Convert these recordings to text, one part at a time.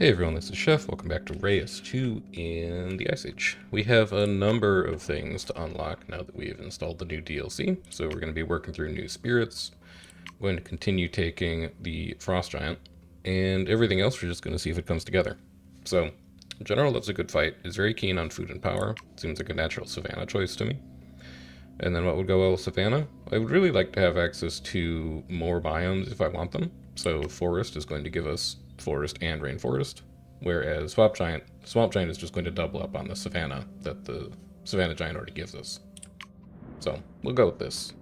Hey everyone, this is Chef. Welcome back to Reus2 in the Ice Age. We have a number of things to unlock now that we have installed the new DLC. So we're going to be working through new spirits. We're going to continue taking the Frost Giant, and everything else we're just going to see if it comes together. So, in general, that's a good fight. Is very keen on food and power. Seems like a natural Savannah choice to me. And then what would go well with Savannah? I would really like to have access to more biomes if I want them. So Forest is going to give us Forest and Rainforest, whereas Swamp Giant is just going to double up on the Savannah that the Savannah Giant already gives us. So we'll go with this.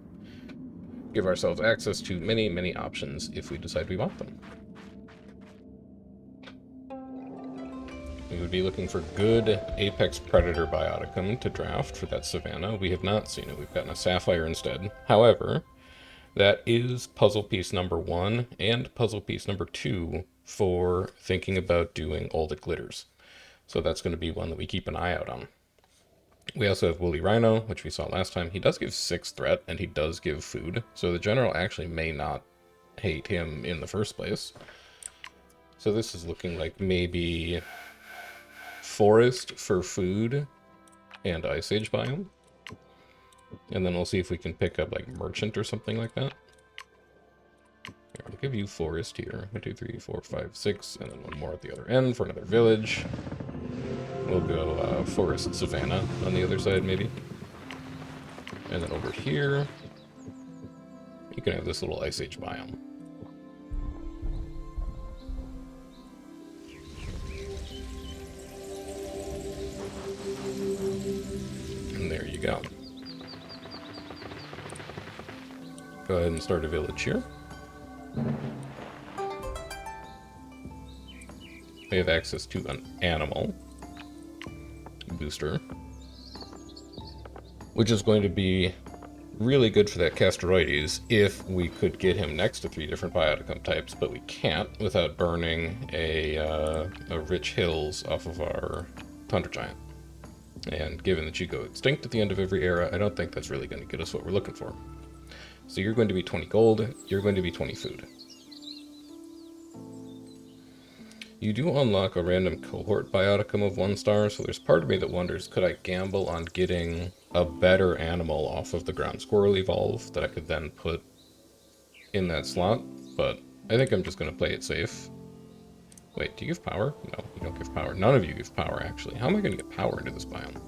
Give ourselves access to many, many options if we decide we want them. We would be looking for good Apex Predator Bioticum to draft for that Savannah. We have not seen it. We've gotten a Sapphire instead. However, that is puzzle piece number 1 and puzzle piece number 2 for thinking about doing All That Glitters. So that's going to be one that we keep an eye out on. We also have Woolly Rhino, which we saw last time. He does give 6 threat, and he does give food. So the general actually may not hate him in the first place. So this is looking like maybe Forest for food and Ice Age biome. And then we'll see if we can pick up like Merchant or something like that. Here, I'll give you Forest here. 1, 2, 3, 4, 5, 6, and then one more at the other end for another village. We'll go Forest Savannah on the other side, maybe. And then over here, you can have this little Ice Age biome. And there you go. Go ahead and start a village here. We have access to an animal booster, which is going to be really good for that Castorides if we could get him next to 3 different Bioticum types, but we can't without burning a Rich Hills off of our Thunder Giant. And given that you go extinct at the end of every era, I don't think that's really going to get us what we're looking for. So you're going to be 20 gold, you're going to be 20 food. You do unlock a random cohort bioticum of 1 star, so there's part of me that wonders, could I gamble on getting a better animal off of the ground squirrel evolve that I could then put in that slot? But I think I'm just going to play it safe. Wait, do you give power? No, you don't give power. None of you give power, actually. How am I going to get power into this biome?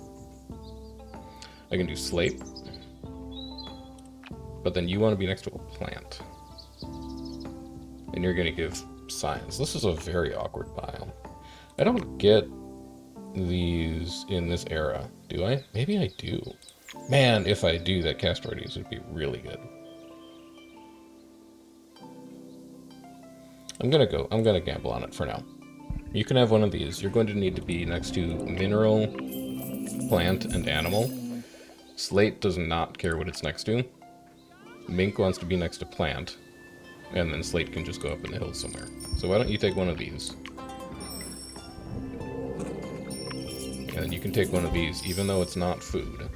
I can do slate. But then you want to be next to a plant. And you're going to give science. This is a very awkward biome. I don't get these in this era, do I? Maybe I do. Man, if I do, that Castorides would be really good. I'm gonna gamble on it for now. You can have one of these. You're going to need to be next to mineral, plant, and animal. Slate does not care what it's next to. Mink wants to be next to plant, and then Slate can just go up in the hills somewhere. So why don't you take one of these? And then you can take one of these, even though it's not food.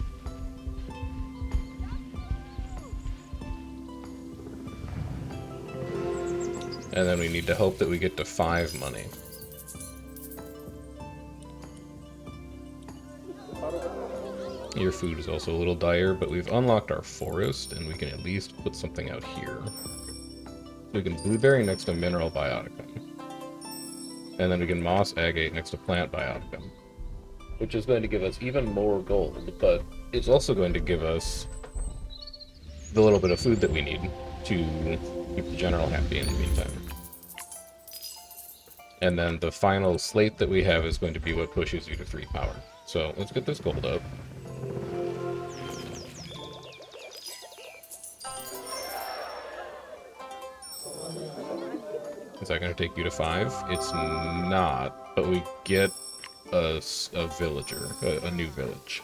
And then we need to hope that we get to 5 money. Your food is also a little dire, but we've unlocked our forest, and we can at least put something out here. We can blueberry next to mineral bioticum. And then we can moss agate next to plant bioticum. Which is going to give us even more gold, but it's also going to give us the little bit of food that we need to keep the general happy in the meantime. And then the final slate that we have is going to be what pushes you to 3 power. So let's get this gold up. Is that going to take you to 5? It's not, but we get a villager, a new village.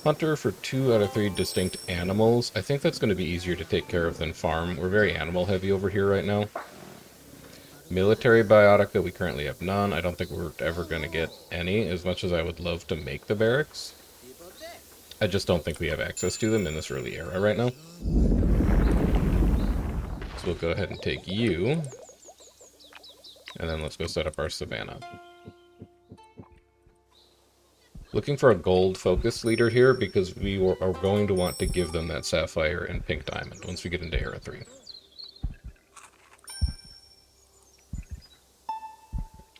Hunter for 2 out of 3 distinct animals. I think that's going to be easier to take care of than farm. We're very animal heavy over here right now. Military biotica, we currently have none. I don't think we're ever going to get any, as much as I would love to make the barracks. I just don't think we have access to them in this early era right now. So we'll go ahead and take you. And then let's go set up our savanna. Looking for a gold focus leader here because we are going to want to give them that sapphire and pink diamond once we get into Era 3.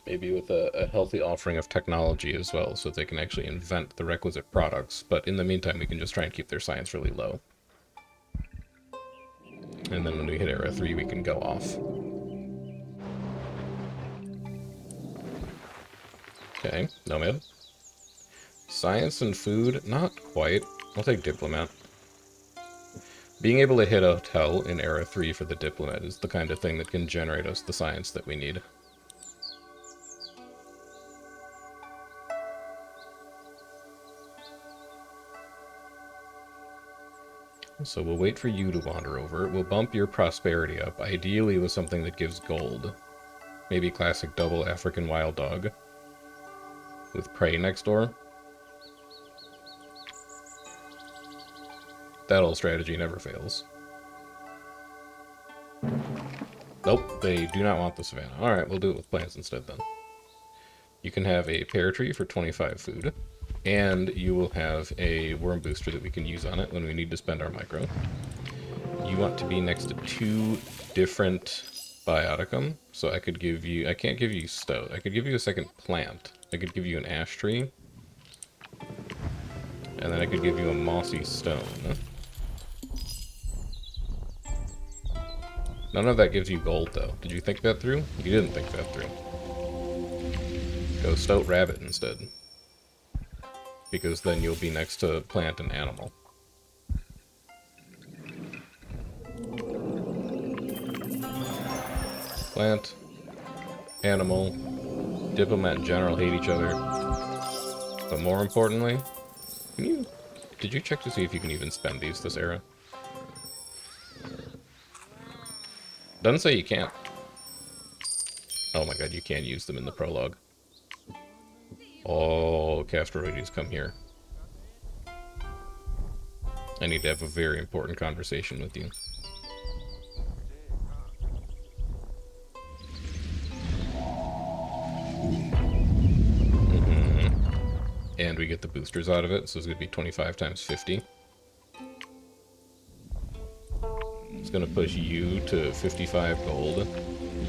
Maybe with a healthy offering of technology as well, so they can actually invent the requisite products. But in the meantime, we can just try and keep their science really low. And then when we hit Era 3, we can go off. Okay, Nomad. Science and food, not quite. I'll take Diplomat. Being able to hit a hotel in Era 3 for the Diplomat is the kind of thing that can generate us the science that we need. So we'll wait for you to wander over. We'll bump your prosperity up, ideally with something that gives gold. Maybe classic double African wild dog. With prey next door. That old strategy never fails. Nope, they do not want the savannah. Alright, we'll do it with plants instead then. You can have a pear tree for 25 food. And you will have a worm booster that we can use on it when we need to spend our micro. You want to be next to 2 different bioticum. So I could give you... I can't give you stout. I could give you a second plant. I could give you an ash tree. And then I could give you a mossy stone. None of that gives you gold, though. Did you think that through? You didn't think that through. Go stout rabbit instead. Because then you'll be next to plant and animal. Plant, animal, diplomat and general hate each other. But more importantly, did you check to see if you can even spend these this era? Doesn't say you can't. Oh my god, you can't use them in the prologue. Oh, Castroides, come here. I need to have a very important conversation with you. And we get the boosters out of it, so it's going to be 25 times 50. It's going to push you to 55 gold.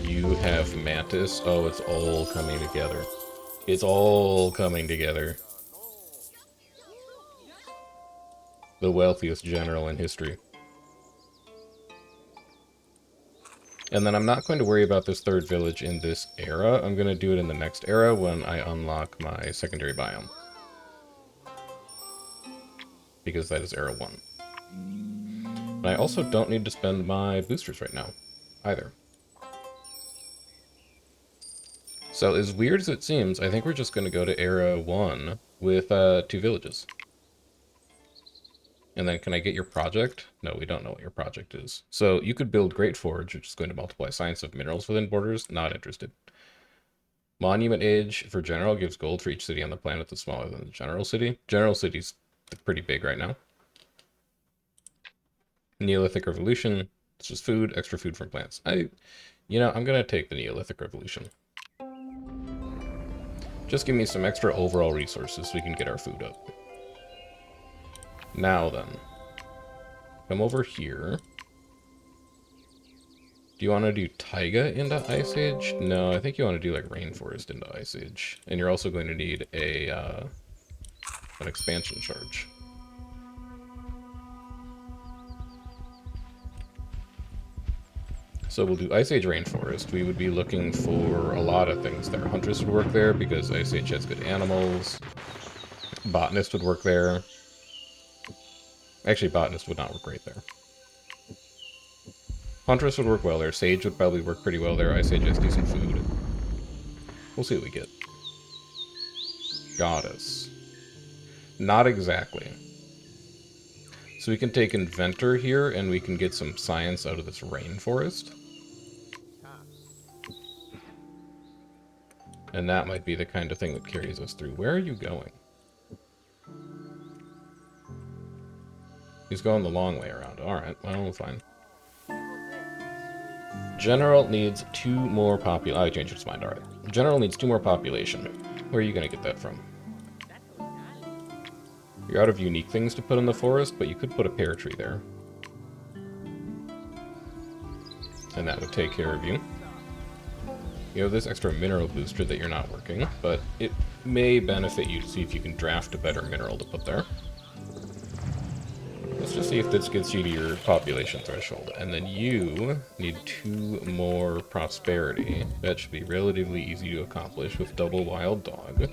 You have Mantis. Oh, it's all coming together. It's all coming together. The wealthiest general in history. And then I'm not going to worry about this third village in this era. I'm going to do it in the next era when I unlock my secondary biome. Because that is era 1. And I also don't need to spend my boosters right now, either. So as weird as it seems, I think we're just going to go to era 1 with 2 villages. And then can I get your project? No, we don't know what your project is. So you could build Great Forge, which is going to multiply science of minerals within borders. Not interested. Monument Age for General gives gold for each city on the planet that's smaller than the General City. General City's pretty big right now. Neolithic Revolution. It's just food, extra food from plants. I'm going to take the Neolithic Revolution. Just give me some extra overall resources so we can get our food up. Now then. Come over here. Do you want to do Taiga into Ice Age? No, I think you want to do like Rainforest into Ice Age. And you're also going to need an expansion charge. So we'll do Ice Age Rainforest. We would be looking for a lot of things there. Huntress would work there because Ice Age has good animals. Botanist would work there. Actually, Botanist would not work great there. Huntress would work well there. Sage would probably work pretty well there. Ice Age has decent food. We'll see what we get. Goddess. Not exactly. So we can take Inventor here, and we can get some science out of this rainforest. And that might be the kind of thing that carries us through. Where are you going? He's going the long way around. Alright, well, fine. General needs 2 more population. Oh, I changed its mind, alright. General needs 2 more population. Where are you gonna get that from? You're out of unique things to put in the forest, but you could put a pear tree there. And that would take care of you. You have this extra mineral booster that you're not working, but it may benefit you to see if you can draft a better mineral to put there. Let's just see if this gets you to your population threshold. And then you need 2 more prosperity. That should be relatively easy to accomplish with double wild dog.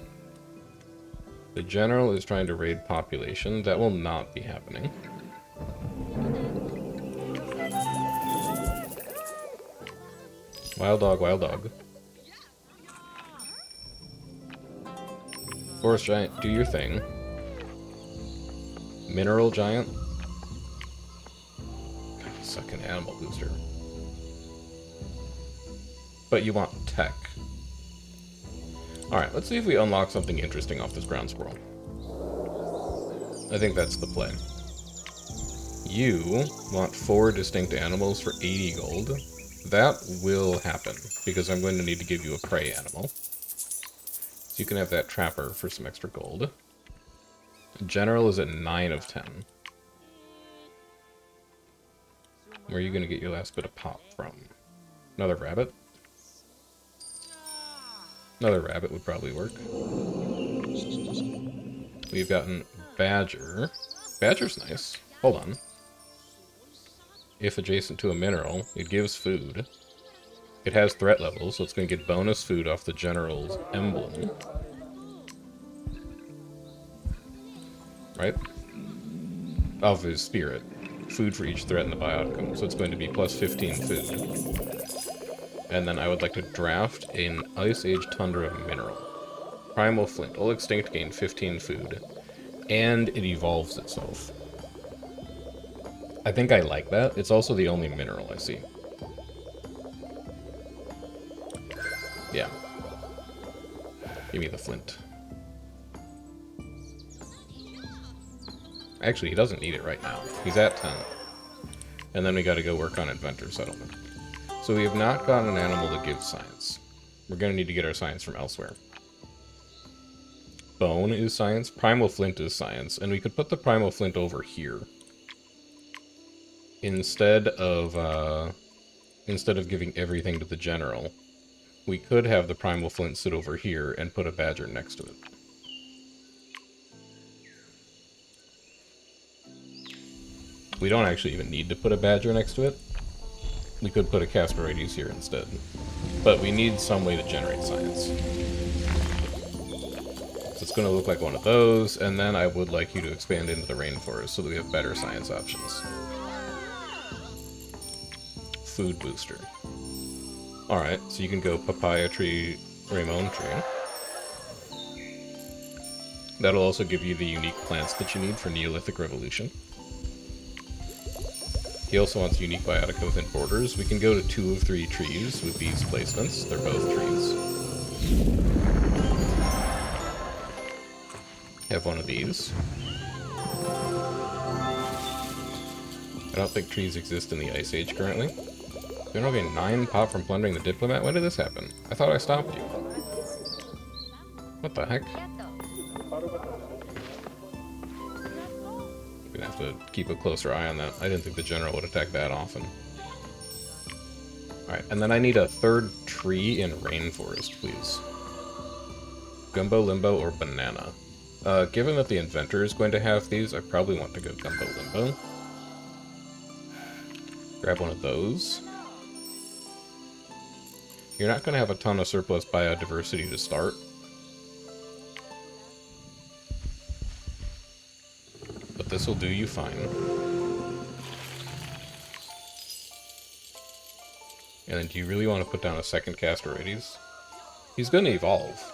The general is trying to raid population. That will not be happening. Wild dog, wild dog. Forest giant, do your thing. Mineral giant. God, suck an animal booster. But you want tech. Alright, let's see if we unlock something interesting off this ground squirrel. I think that's the play. You want 4 distinct animals for 80 gold. That will happen, because I'm going to need to give you a prey animal. So you can have that trapper for some extra gold. General is at 9 of 10. Where are you going to get your last bit of pop from? Another rabbit? Another rabbit would probably work. We've gotten badger. Badger's nice. Hold on. If adjacent to a mineral, it gives food. It has threat levels, so it's going to get bonus food off the general's emblem. Right? Of his spirit. Food for each threat in the bioticum, so it's going to be plus 15 food. And then I would like to draft an Ice Age Tundra mineral. Primal Flint. All extinct gain 15 food. And it evolves itself. I think I like that. It's also the only mineral I see. Yeah. Give me the flint. Actually, he doesn't need it right now. He's at 10. And then we gotta go work on Inventor Settlement. So we have not got an animal that gives science. We're gonna need to get our science from elsewhere. Bone is science. Primal Flint is science. And we could put the Primal Flint over here. Instead of giving everything to the general, we could have the Primal Flint sit over here and put a badger next to it. We don't actually even need to put a badger next to it. We could put a Castorides here instead. But we need some way to generate science. So it's going to look like one of those, and then I would like you to expand into the rainforest so that we have better science options. Food booster. Alright, so you can go papaya tree, Ramon tree. That'll also give you the unique plants that you need for Neolithic Revolution. He also wants unique biotica within borders. We can go to 2 of 3 trees with these placements. They're both trees. Have one of these. I don't think trees exist in the Ice Age currently. You're not getting 9 pop from plundering the diplomat? When did this happen? I thought I stopped you. What the heck? We're gonna have to keep a closer eye on that. I didn't think the general would attack that often. Alright, and then I need a 3rd tree in rainforest, please. Gumbo, Limbo, or Banana. Given that the inventor is going to have these, I probably want to go Gumbo, Limbo. Grab one of those. You're not going to have a ton of surplus biodiversity to start. But this will do you fine. And then do you really want to put down a second Castorides? He's going to evolve.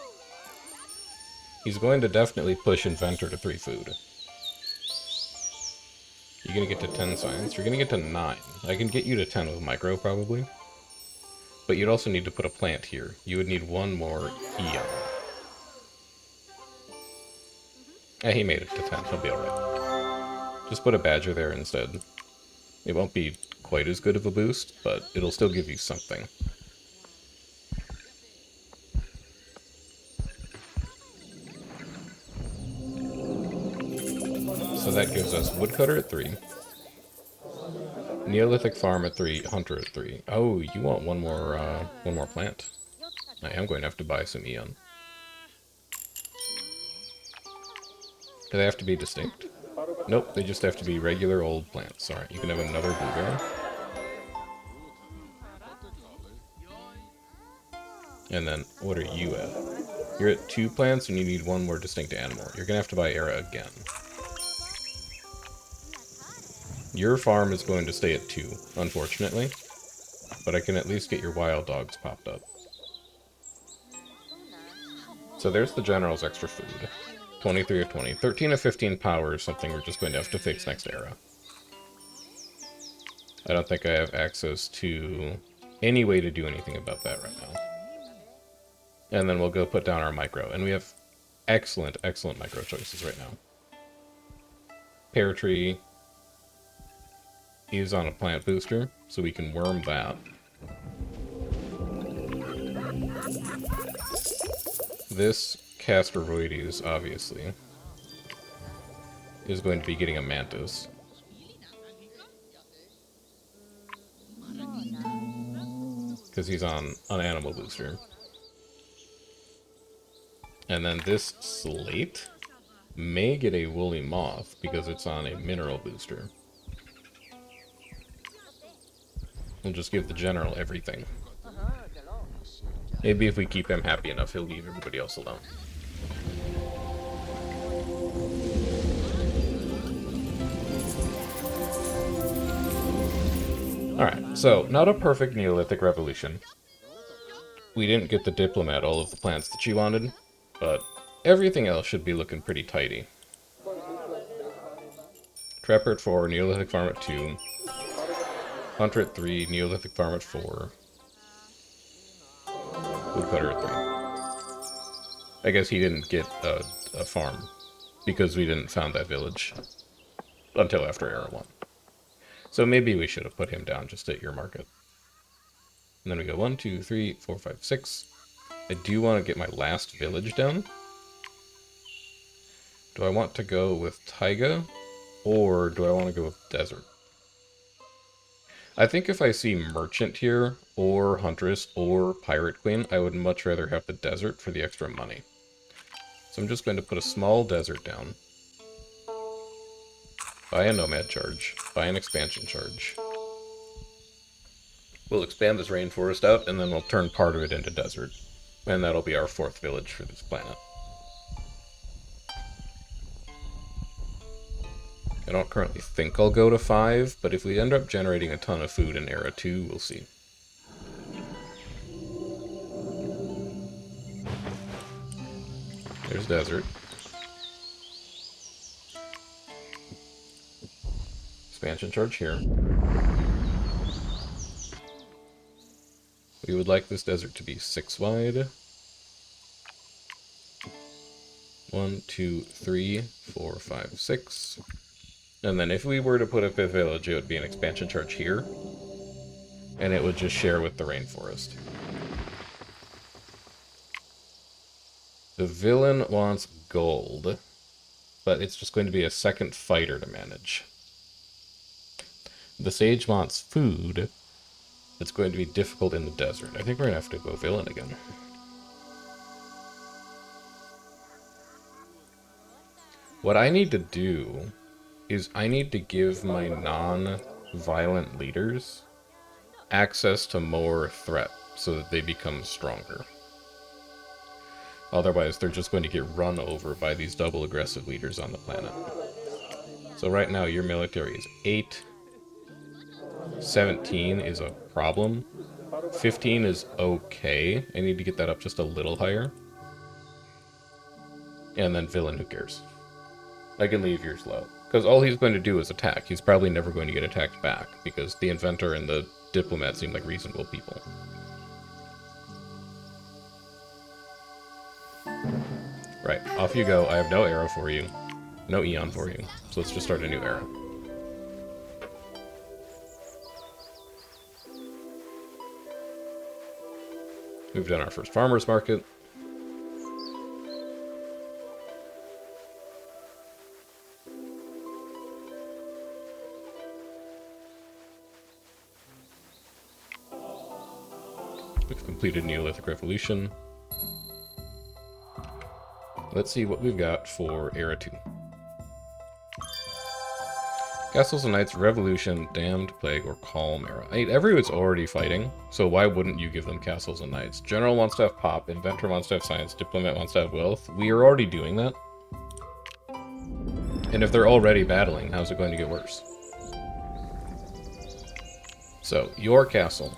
He's going to definitely push Inventor to 3 food. You're going to get to 10 science. You're going to get to 9. I can get you to 10 with micro, probably. But you'd also need to put a plant here. You would need 1 more Eon. He made it to 10. He'll be alright. Just put a badger there instead. It won't be quite as good of a boost, but it'll still give you something. So that gives us Woodcutter at 3. Neolithic Farm at 3, Hunter at 3. Oh, you want one more plant. I am going to have to buy some Eon. Do they have to be distinct? Nope, they just have to be regular old plants. Alright, you can have another blueberry. And then, what are you at? You're at 2 plants and you need one more distinct animal. You're going to have to buy Era again. Your farm is going to stay at 2, unfortunately. But I can at least get your wild dogs popped up. So there's the general's extra food. 23 of 20. 13 of 15 power is something we're just going to have to fix next era. I don't think I have access to any way to do anything about that right now. And then we'll go put down our micro. And we have excellent, excellent micro choices right now. Pear tree is on a plant booster, so we can worm that. This Castrovoides, obviously, is going to be getting a Mantis. Because he's on an animal booster. And then this Slate may get a Woolly Moth because it's on a mineral booster. We'll just give the general everything. Maybe if we keep him happy enough, he'll leave everybody else alone. Alright, so, not a perfect Neolithic revolution. We didn't get the Diplomat all of the plants that she wanted, but everything else should be looking pretty tidy. Trapper at 4, Neolithic Farm at 2, Hunter at 3, Neolithic Farm at 4, Woodcutter at 3. I guess he didn't get a farm, because we didn't found that village until after Era 1. So maybe we should have put him down just at your market. And then we go 1, 2, 3, 4, 5, 6. I do want to get my last village down. Do I want to go with Taiga, or do I want to go with Desert? I think if I see Merchant here, or Huntress, or Pirate Queen, I would much rather have the Desert for the extra money. So I'm just going to put a small Desert down. Buy a Nomad charge. Buy an expansion charge. We'll expand this rainforest out, and then we'll turn part of it into desert. And that'll be our 4th village for this planet. I don't currently think I'll go to 5, but if we end up generating a ton of food in Era 2, we'll see. There's desert. Expansion charge here. We would like this desert to be 6 wide. 1, 2, 3, 4, 5, 6. And then if we were to put a 5th village, it would be an expansion charge here. And it would just share with the rainforest. The villain wants gold, but it's just going to be a 2nd fighter to manage. The sage wants food. It's going to be difficult in the desert. I think we're going to have to go villain again. What I need to do is I need to give my non-violent leaders access to more threat so that they become stronger. Otherwise, they're just going to get run over by these double aggressive leaders on the planet. So right now, your military is 8. 17 is a problem. 15 is okay. I need to get that up just a little higher. And then villain, who cares? I can leave yours low. Because all he's going to do is attack. He's probably never going to get attacked back, because the inventor and the diplomat seem like reasonable people. Right, off you go. I have no arrow for you. No Eon for you. So let's just start a new era. We've done our first farmer's market. We've completed Neolithic Revolution. Let's see what we've got for Era 2. Castles and Knights, Revolution, Damned, Plague, or Calm Era. I mean, everyone's already fighting, so why wouldn't you give them Castles and Knights? General wants to have Pop, Inventor wants to have Science, Diplomat wants to have Wealth. We are already doing that. And if they're already battling, how's it going to get worse? So, your castle.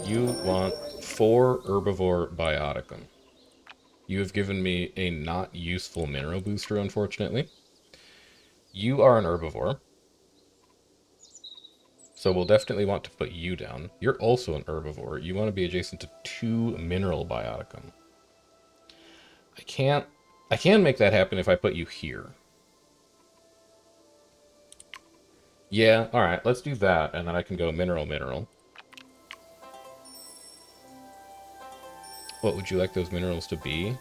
You want 4 Herbivore Bioticum. You have given me a not useful mineral booster, unfortunately. You are an herbivore, so we'll definitely want to put you down. You're also an herbivore. You want to be adjacent to 2 mineral bioticum. I can make that happen if I put you here. Yeah, alright, let's do that, and then I can go mineral, mineral. What would you like those minerals to be?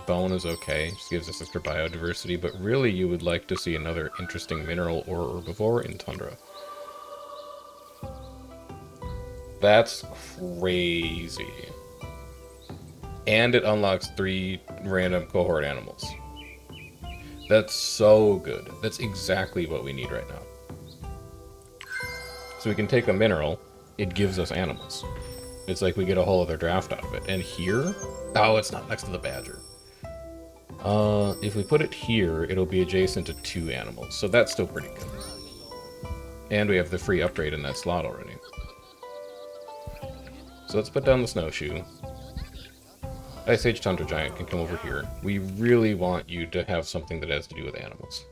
Bone is okay, just gives us extra biodiversity, but really you would like to see another interesting mineral or herbivore in Tundra. That's crazy. And it unlocks 3 random cohort animals. That's so good. That's exactly what we need right now. So we can take a mineral, it gives us animals. It's like we get a whole other draft out of it. And here? Oh, it's not next to the badger. If we put it here, it'll be adjacent to 2 animals, so that's still pretty good. And we have the free upgrade in that slot already. So let's put down the snowshoe. Ice Age Tundra Giant can come over here. We really want you to have something that has to do with animals.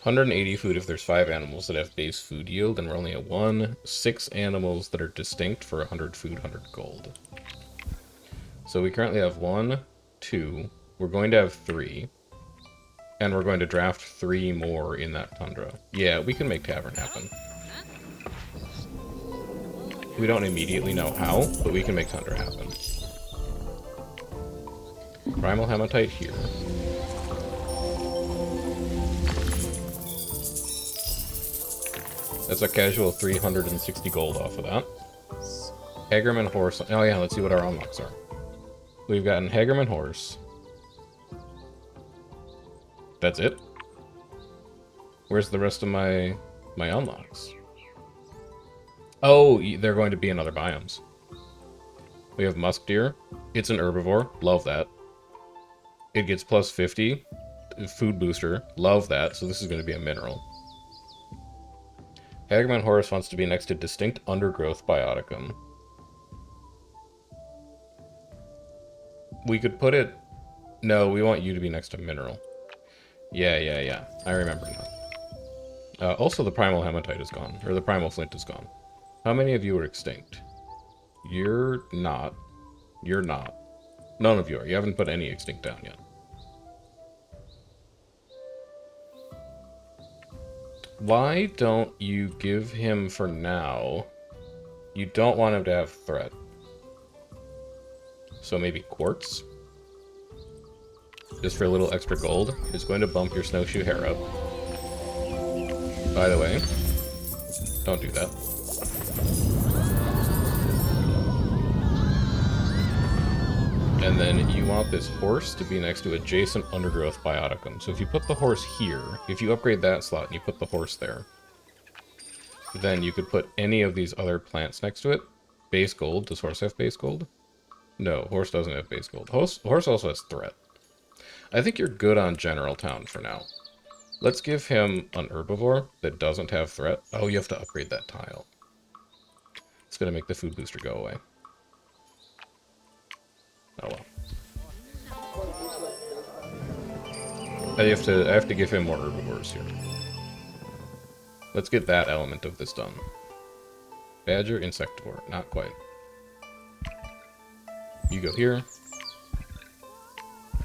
180 food if there's 5 animals that have base food yield, and we're only at 1. 6 animals that are distinct for 100 food, 100 gold. So we currently have 1, 2, we're going to have 3, and we're going to draft 3 more in that tundra. Yeah, we can make Tavern happen. We don't immediately know how, but we can make Tundra happen. Primal Hematite here. That's a casual 360 gold off of that. Hagerman Horse. Oh yeah, let's see what our unlocks are. We've gotten Hagerman Horse. That's it? Where's the rest of my unlocks? Oh, they're going to be in other biomes. We have Musk Deer. It's an herbivore. Love that. It gets plus 50. Food booster. Love that. So this is going to be a mineral. Hagerman Horse wants to be next to distinct undergrowth bioticum. We could put it... No, we want you to be next to mineral. Yeah. I remember now. Also, the Primal Hematite is gone. Or the Primal Flint is gone. How many of you are extinct? You're not. You're not. None of you are. You haven't put any extinct down yet. Why don't you give him for now? You don't want him to have threat. So maybe quartz? Just for a little extra gold. It's going to bump your snowshoe hair up. By the way, don't do that. And then you want this horse to be next to adjacent undergrowth bioticum. So if you put the horse here, if you upgrade that slot and you put the horse there, then you could put any of these other plants next to it. Base gold. Does horse have base gold? No, horse doesn't have base gold. Horse also has threat. I think you're good on General Town for now. Let's give him an herbivore that doesn't have threat. Oh, you have to upgrade that tile. It's going to make the food booster go away. Oh well. I have to give him more herbivores here. Let's get that element of this done. Badger, insectivore. Not quite. You go here.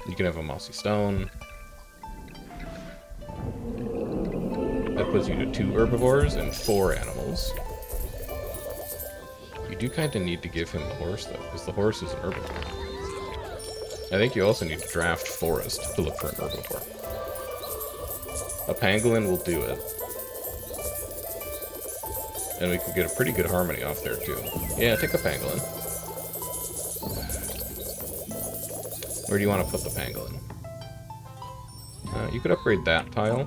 You can have a mossy stone. That puts you to 2 herbivores and 4 animals. You You do kind of need to give him the horse, though, because the horse is an herbivore. I think you also need to draft forest to look for an herbivore. A pangolin will do it. And we could get a pretty good harmony off there, too. Yeah, take a pangolin. Where do you want to put the pangolin? You could upgrade that tile.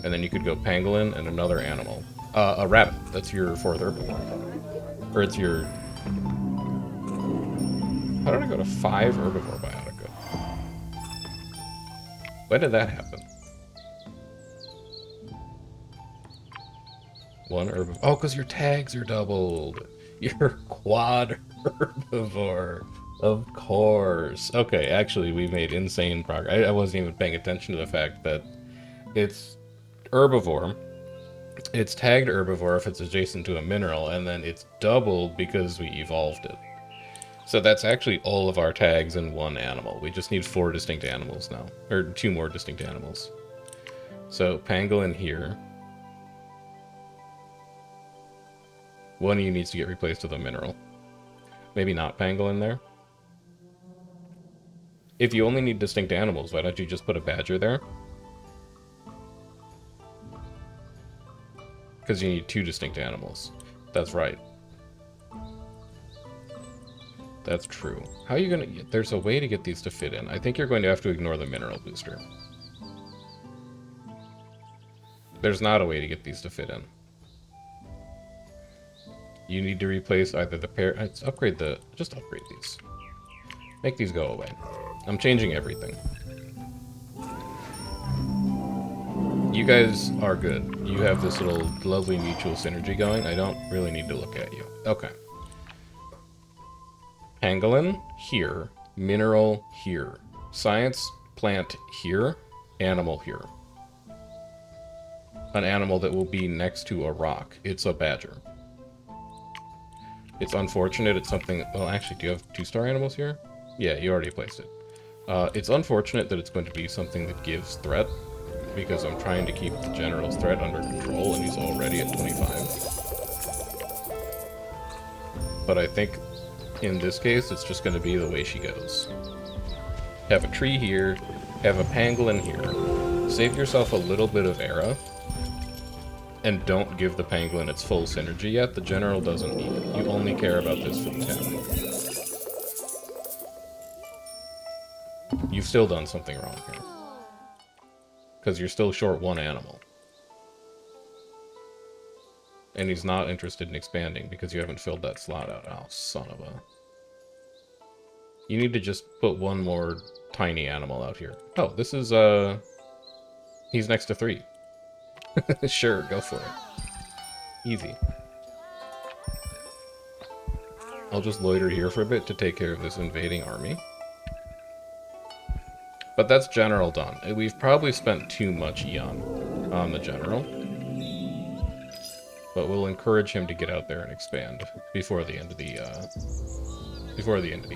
And then you could go pangolin and another animal. A rabbit. That's your 4th herbivore. Or it's your... How did I go to 5 herbivore biotica? When did that happen? 1 herbivore. Oh, because your tags are doubled. You're quad herbivore. Of course. Okay, actually, we made insane progress. I wasn't even paying attention to the fact that it's herbivore. It's tagged herbivore if it's adjacent to a mineral, and then it's doubled because we evolved it. So that's actually all of our tags in 1 animal. We just need 4 distinct animals now. Or 2 more distinct animals. So, pangolin here. One of you needs to get replaced with a mineral. Maybe not pangolin there. If you only need distinct animals, why don't you just put a badger there? Because you need 2 distinct animals. That's right. That's true. How are you gonna... There's a way to get these to fit in. I think you're going to have to ignore the mineral booster. There's not a way to get these to fit in. You need to replace either the pair... Let's upgrade the... Just upgrade these. Make these go away. I'm changing everything. You guys are good. You have this little lovely mutual synergy going. I don't really need to look at you. Okay. Pangolin here. Mineral here. Science plant here. Animal here. An animal that will be next to a rock. It's a badger. It's unfortunate it's something... Well, actually, do you have 2-star animals here? Yeah, you already placed it. It's unfortunate that it's going to be something that gives threat, because I'm trying to keep the general's threat under control, and he's already at 25. But I think, in this case, it's just going to be the way she goes. Have a tree here, have a pangolin here, save yourself a little bit of era, and don't give the pangolin its full synergy yet. The general doesn't need it. You only care about this for the town. You've still done something wrong here. Because you're still short 1 animal. And he's not interested in expanding because you haven't filled that slot out. Oh, son of a... You need to just put 1 more tiny animal out here. Oh, this is, he's next to 3. Sure, go for it. Easy. I'll just loiter here for a bit to take care of this invading army. But that's general done. We've probably spent too much Eon on the general. But we'll encourage him to get out there and expand before the end of the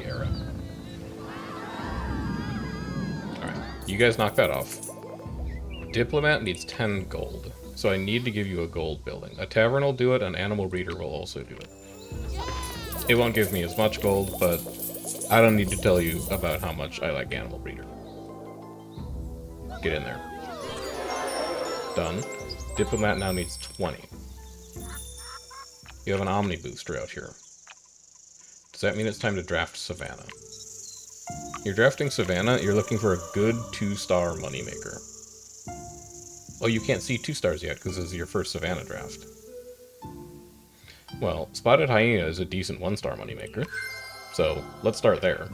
era. Alright, you guys knock that off. Diplomat needs 10 gold, so I need to give you a gold building. A tavern will do it, an animal breeder will also do it. It won't give me as much gold, but I don't need to tell you about how much I like animal breeder. Get in there. Done. Diplomat now needs 20. You have an Omni booster out here. Does that mean it's time to draft Savannah? You're drafting Savannah, you're looking for a good 2-star moneymaker. Oh, you can't see 2 stars yet because this is your first Savannah draft. Well, Spotted Hyena is a decent 1-star moneymaker. So, let's start there.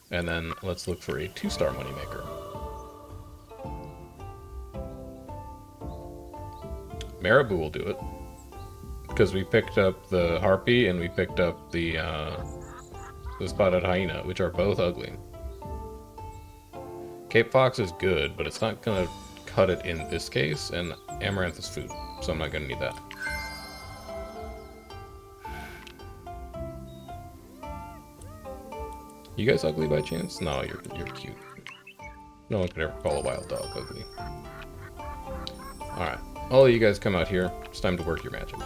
And then let's look for a 2-star moneymaker. Marabou will do it. Because we picked up the Harpy and we picked up the Spotted Hyena, which are both ugly. Cape Fox is good, but it's not going to cut it in this case, and Amaranth is food, so I'm not going to need that. You guys ugly by chance? No, you're cute. No one could ever call a wild dog ugly. Alright, all of you guys come out here. It's time to work your magic.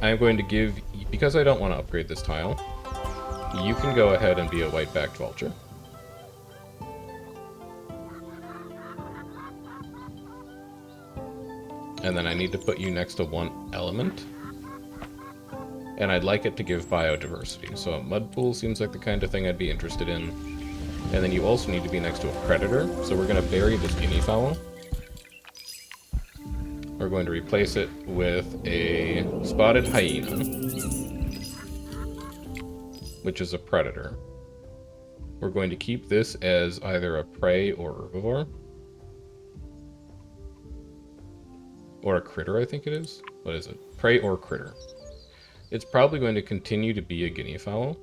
I'm going to give, because I don't want to upgrade this tile, you can go ahead and be a white-backed vulture. And then I need to put you next to one element. And I'd like it to give biodiversity. So a mud pool seems like the kind of thing I'd be interested in. And then you also need to be next to a predator. So we're going to bury this guinea fowl. We're going to replace it with a spotted hyena, which is a predator. We're going to keep this as either a prey or herbivore. Or a critter, I think it is. What is it? Prey or critter. It's probably going to continue to be a guinea fowl,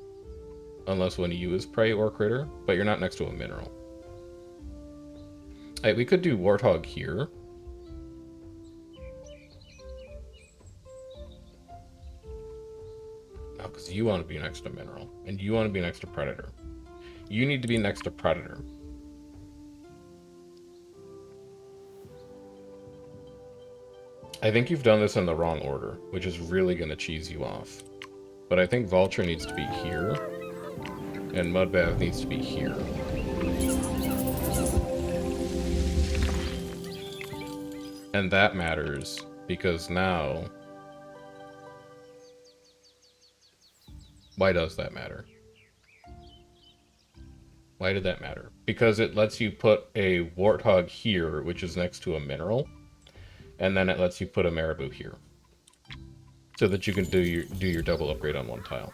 unless one of you is prey or critter, but you're not next to a mineral. Alright, we could do warthog here. No, because you want to be next to mineral, and you want to be next to predator. You need to be next to predator. I think you've done this in the wrong order, which is really going to cheese you off. But I think Vulture needs to be here, and Mudbath needs to be here. And that matters, because now... Why does that matter? Why did that matter? Because it lets you put a warthog here, which is next to a mineral. And then it lets you put a marabou here, so that you can do your double upgrade on one tile.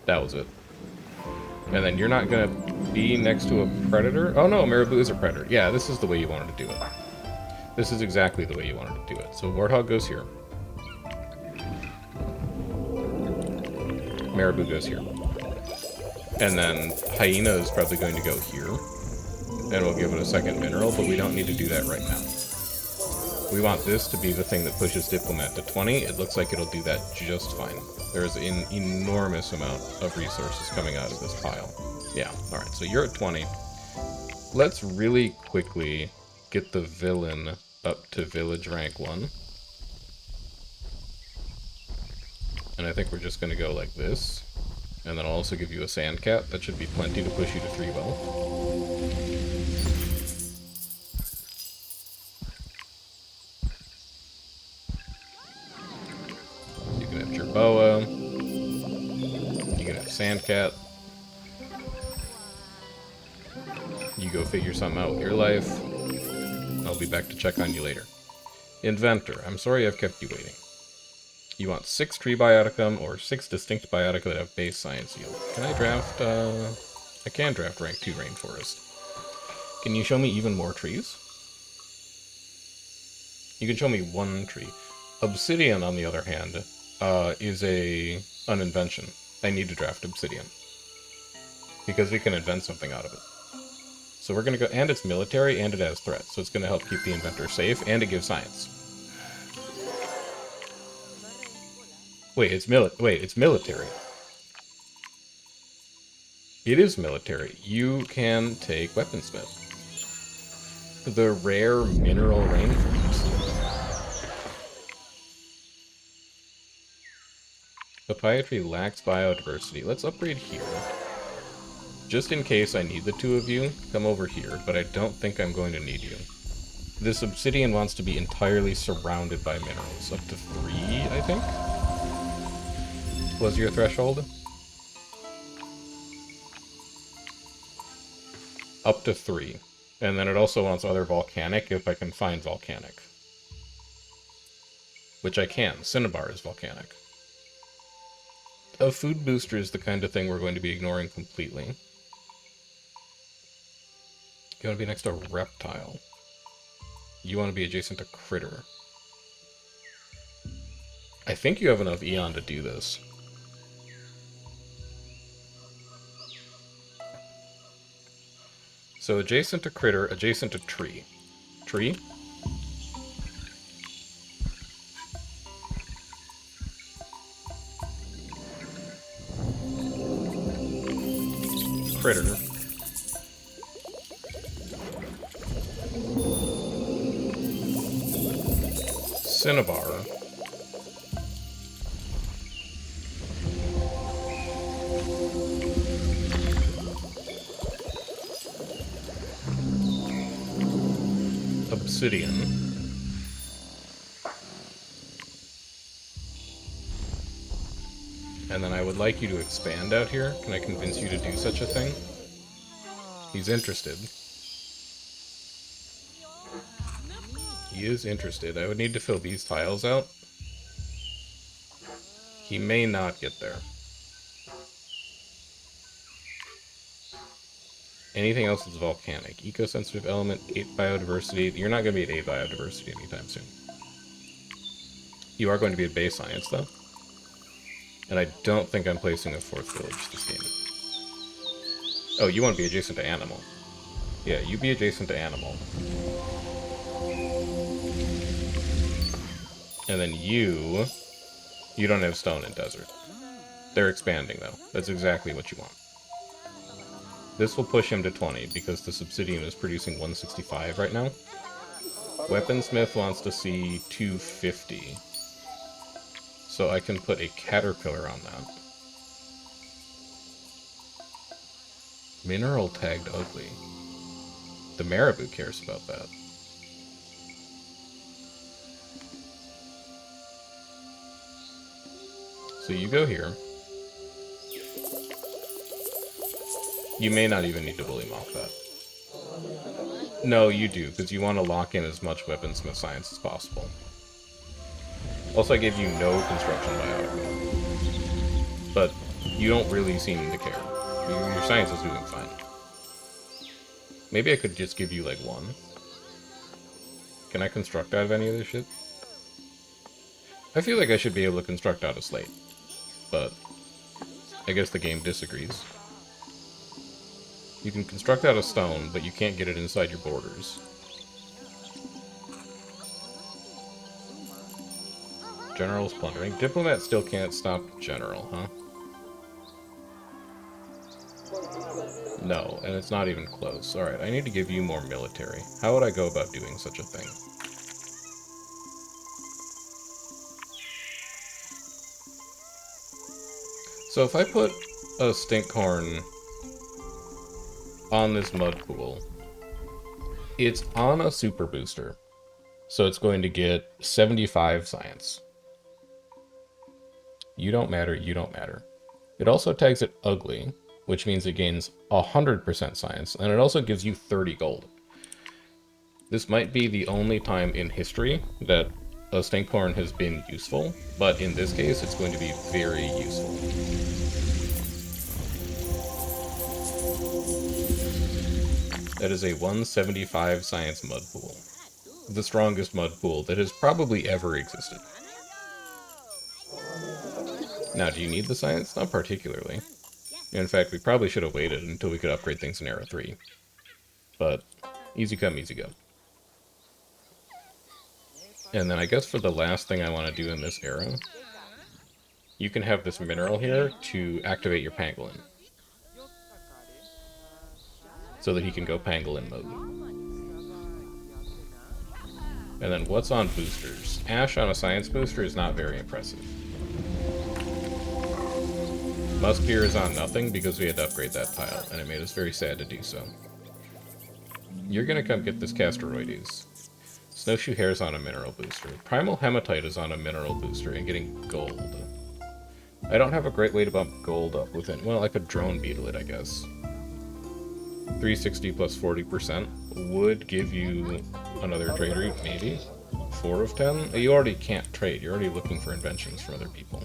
That was it. And then you're not gonna be next to a predator. Oh no, marabou is a predator. Yeah, this is the way you wanted to do it. This is exactly the way you wanted to do it. So warthog goes here. Marabou goes here. And then hyena is probably going to go here. And we'll give it a second mineral, but we don't need to do that right now. We want this to be the thing that pushes Diplomat to 20. It looks like it'll do that just fine. There's an enormous amount of resources coming out of this pile. Yeah, alright, so you're at 20. Let's really quickly get the villain up to village rank 1. And I think we're just going to go like this. And then I'll also give you a sand cat. That should be plenty to push you to 3 well. Boa. You can have Sandcat. You go figure something out with your life. I'll be back to check on you later. Inventor. I'm sorry I've kept you waiting. You want 6 tree bioticum or 6 distinct biotica that have base science yield. Can I draft, I can draft rank 2 rainforest. Can you show me even more trees? You can show me 1 tree. Obsidian, on the other hand, is an invention. I need to draft obsidian. Because we can invent something out of it. So we're going to go, and it's military, and it has threat, so it's going to help keep the inventor safe, and it gives science. Wait, it's military. It is military. You can take weaponsmith. The rare mineral rainforest. Papaya tree lacks biodiversity. Let's upgrade here. Just in case I need the 2 of you, come over here, but I don't think I'm going to need you. This obsidian wants to be entirely surrounded by minerals. Up to 3, I think? Was your threshold? Up to 3. And then it also wants other volcanic, if I can find volcanic. Which I can. Cinnabar is volcanic. A food booster is the kind of thing we're going to be ignoring completely. You want to be next to a reptile. You want to be adjacent to critter. I think you have enough Eon to do this. So adjacent to critter, adjacent to tree. Tree? Critter. Cinnabar. Obsidian. And then I would like you to expand out here. Can I convince you to do such a thing? He's interested. He is interested. I would need to fill these tiles out. He may not get there. Anything else is volcanic. Eco-sensitive element, 8 biodiversity. You're not going to be at 8 biodiversity anytime soon. You are going to be at base science, though. And I don't think I'm placing a 4th village this game. Oh, you want to be adjacent to animal. Yeah, you be adjacent to animal. And then you don't have stone in desert. They're expanding, though. That's exactly what you want. This will push him to 20, because the obsidian is producing 165 right now. Weaponsmith wants to see 250. So I can put a caterpillar on that. Mineral tagged ugly. The marabou cares about that. So you go here. You may not even need to bully moth that. No, you do, because you want to lock in as much weaponsmith science as possible. Also, I gave you no construction biography. But you don't really seem to care. Your science is doing fine. Maybe I could just give you, like, 1. Can I construct out of any of this shit? I feel like I should be able to construct out of slate. But I guess the game disagrees. You can construct out of stone, but you can't get it inside your borders. General's plundering. Diplomat still can't stop General, huh? No, and it's not even close. Alright, I need to give you more military. How would I go about doing such a thing? So if I put a stinkhorn on this mud pool, it's on a super booster. So it's going to get 75 science. You don't matter, you don't matter. It also tags it ugly, which means it gains 100% science, and it also gives you 30 gold. This might be the only time in history that a stinkhorn has been useful, but in this case, it's going to be very useful. That is a 175 science mud pool. The strongest mud pool that has probably ever existed. Now, do you need the science? Not particularly. In fact, we probably should have waited until we could upgrade things in Era 3. But, easy come, easy go. And then I guess for the last thing I want to do in this era, you can have this mineral here to activate your pangolin. So that he can go pangolin mode. And then what's on boosters? Ash on a science booster is not very impressive. Muskier is on nothing because we had to upgrade that tile, and it made us very sad to do so. You're gonna come get this Castoroides. Snowshoe Hare's on a mineral booster. Primal Hematite is on a mineral booster and getting gold. I don't have a great way to bump gold up within. Well, I could drone beetle it, I guess. 360 plus 40% would give you another trade route, maybe. 4 of 10? You already can't trade. You're already looking for inventions from other people.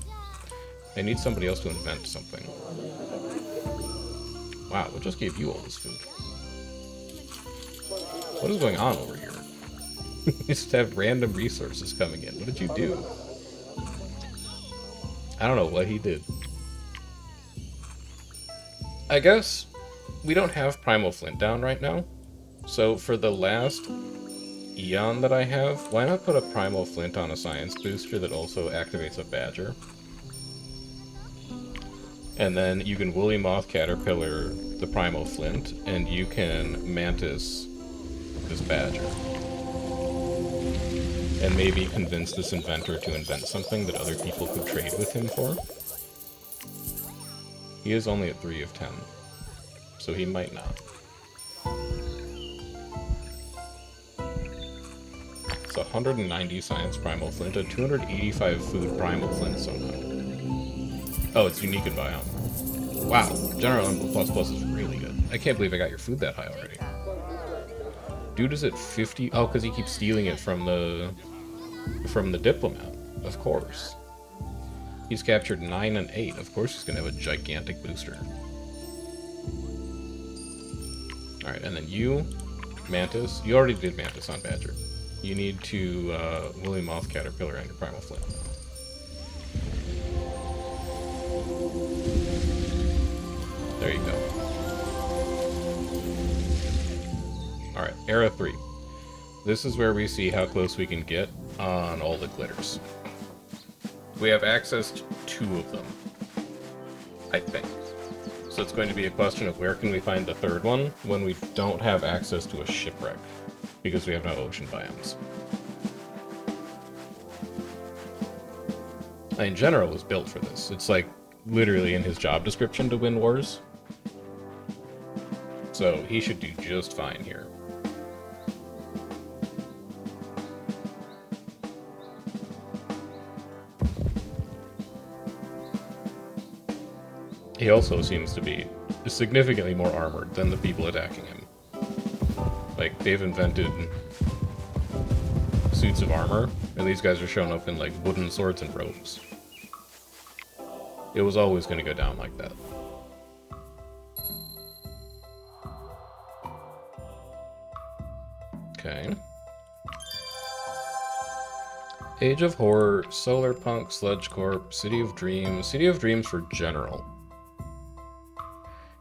They need somebody else to invent something. Wow, what just gave you all this food? What is going on over here? You just have random resources coming in. What did you do? I don't know what he did. I guess we don't have Primal Flint down right now. So for the last Eon that I have, why not put a Primal Flint on a science booster that also activates a Badger? And then you can Woolly Moth Caterpillar the Primal Flint, and you can Mantis this Badger. And maybe convince this inventor to invent something that other people could trade with him for. He is only at 3 of 10. So he might not. It's 190 science primal flint, a 285 food primal flint somehow. Oh, it's unique in biome. Wow, General M++ is really good. I can't believe I got your food that high already. Dude is at 50. Oh, because he keeps stealing it from the diplomat. Of course. He's captured 9 and 8. Of course he's going to have a gigantic booster. Alright, and then you, Mantis. You already did Mantis on Badger. You need to Woolly Moth Caterpillar and your Primal Flint. There you go. Alright, Era 3. This is where we see how close we can get on all the glitters. We have access to 2 of them, I think. So it's going to be a question of where can we find the 3rd one when we don't have access to a shipwreck, because we have no ocean biomes. In general, was built for this. It's like literally in his job description to win wars. So he should do just fine here. He also seems to be significantly more armored than the people attacking him. Like, they've invented suits of armor, and these guys are showing up in, like, wooden swords and ropes. It was always going to go down like that. Okay. Age of Horror, Solar Punk, Sludge Corp, City of Dreams. City of Dreams for General.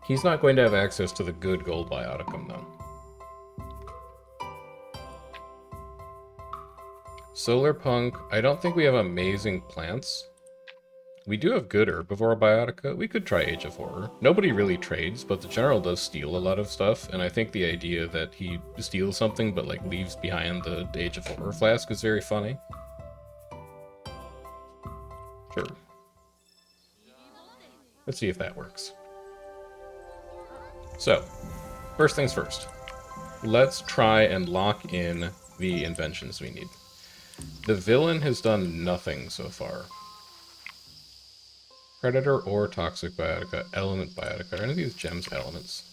He's not going to have access to the good gold bioticum, though. Solar Punk, I don't think we have amazing plants. We do have good herbivore biotica. We could try Age of Horror. Nobody really trades, but the General does steal a lot of stuff, and I think the idea that he steals something but like leaves behind the Age of Horror flask is very funny. Sure. Let's see if that works. So, first things first. Let's try and lock in the inventions we need. The villain has done nothing so far. Predator or Toxic Biotica, Element Biotica. Are any of these gems elements?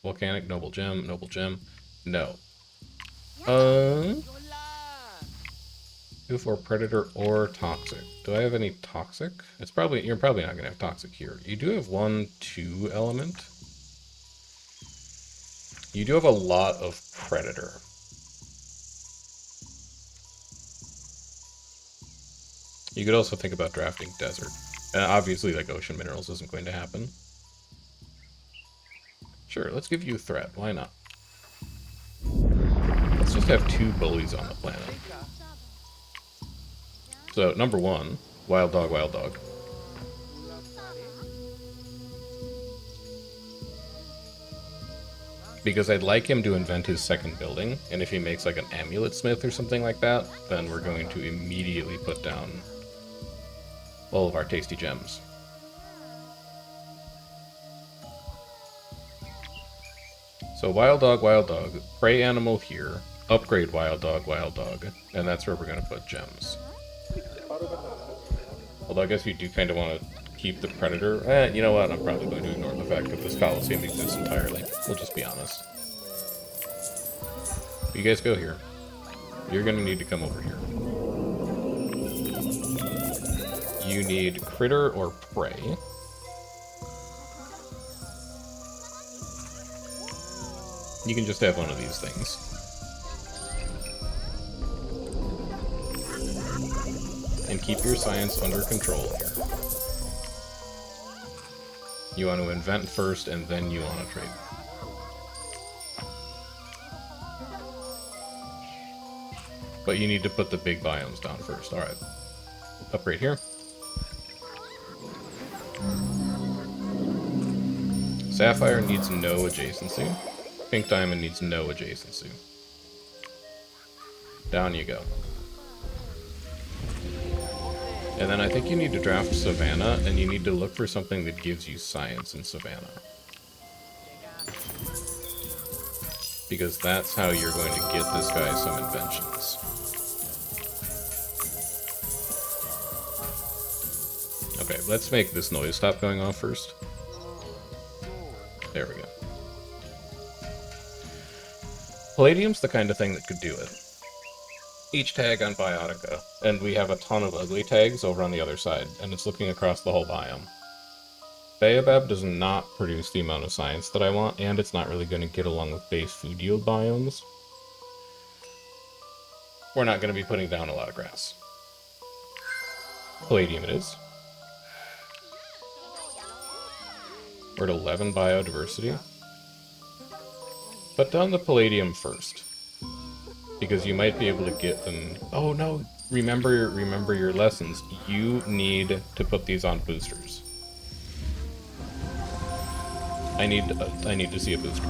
Volcanic, Noble Gem, Noble Gem. No. For Predator or Toxic. Do I have any Toxic? You're probably not gonna have Toxic here. You do have 1, 2 element. You do have a lot of Predator. You could also think about drafting Desert. Obviously, like, Ocean Minerals isn't going to happen. Sure, let's give you a threat. Why not? Let's just have 2 bullies on the planet. So, number 1, Wild Dog, Wild Dog. Because I'd like him to invent his 2nd building, and if he makes like an Amulet Smith or something like that, then we're going to immediately put down all of our tasty gems. So Wild Dog, prey animal here, upgrade Wild Dog, and that's where we're going to put gems. Although I guess you do kind of want to keep the Predator. You know what? I'm probably going to ignore the fact that this Coliseum exists entirely. We'll just be honest. You guys go here. You're going to need to come over here. You need Critter or Prey. You can just have one of these things. And keep your science under control here. You want to invent first, and then you want to trade. But you need to put the big biomes down first. Alright. Upgrade here. Sapphire needs no adjacency. Pink Diamond needs no adjacency. Down you go. And then I think you need to draft Savannah, and you need to look for something that gives you science in Savannah. Because that's how you're going to get this guy some inventions. Okay, let's make this noise stop going off first. There we go. Palladium's the kind of thing that could do it. Each tag on Biotica, and we have a ton of ugly tags over on the other side, and it's looking across the whole biome. Baobab does not produce the amount of science that I want, and it's not really going to get along with base food yield biomes. We're not going to be putting down a lot of grass. Palladium it is. We're at 11 biodiversity. Put down the palladium first, because you might be able to get them... Oh no, remember your lessons. You need to put these on boosters. I need to see a booster.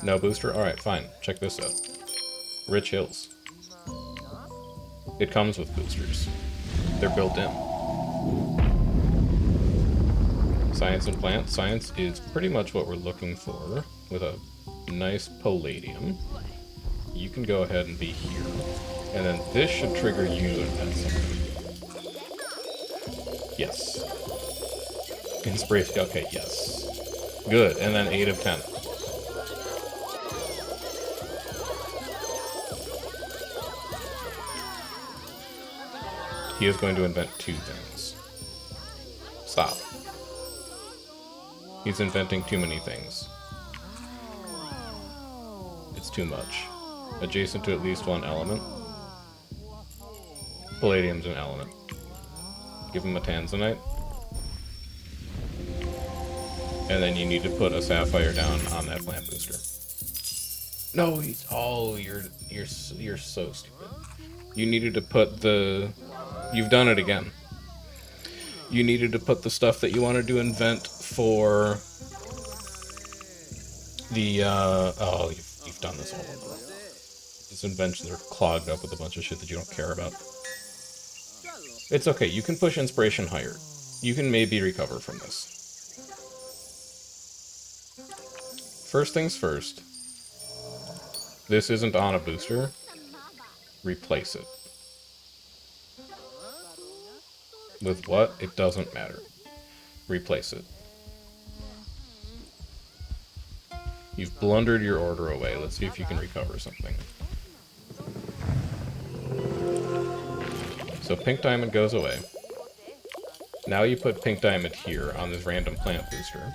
No booster? Alright, fine. Check this out. Rich Hills. It comes with boosters. They're built in. Science and plant. Science is pretty much what we're looking for with a nice palladium. You can go ahead and be here. And then this should trigger you to invent something. Yes. Inspiration. Okay, yes. Good. And then 8 of 10. He is going to invent 2 things. Stop. He's inventing too many things. It's too much. Adjacent to at least 1 element. Palladium's an element. Give him a tanzanite. And then you need to put a sapphire down on that plant booster. No, he's... Oh, you're so stupid. You needed to put the... You've done it again. You needed to put the stuff that you wanted to invent for the, oh, you've done this all over. These inventions are clogged up with a bunch of shit that you don't care about. It's okay, you can push inspiration higher. You can maybe recover from this. First things first. This isn't on a booster. Replace it. With what? It doesn't matter. Replace it. You've blundered your order away. Let's see if you can recover something. So pink diamond goes away. Now you put pink diamond here on this random plant booster.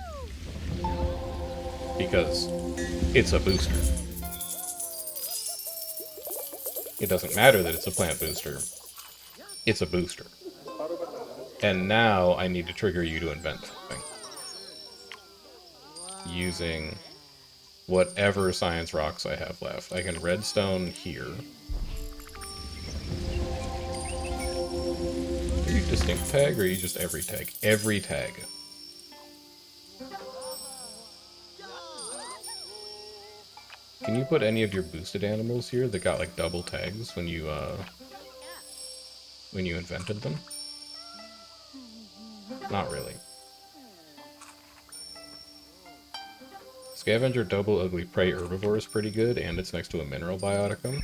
Because it's a booster. It doesn't matter that it's a plant booster. It's a booster. And now I need to trigger you to invent something. Using whatever science rocks I have left. I can redstone here. Are you distinct tag or are you just every tag? Every tag. Can you put any of your boosted animals here that got like double tags when you invented them? Not really. Scavenger double ugly prey herbivore is pretty good, and it's next to a mineral bioticum.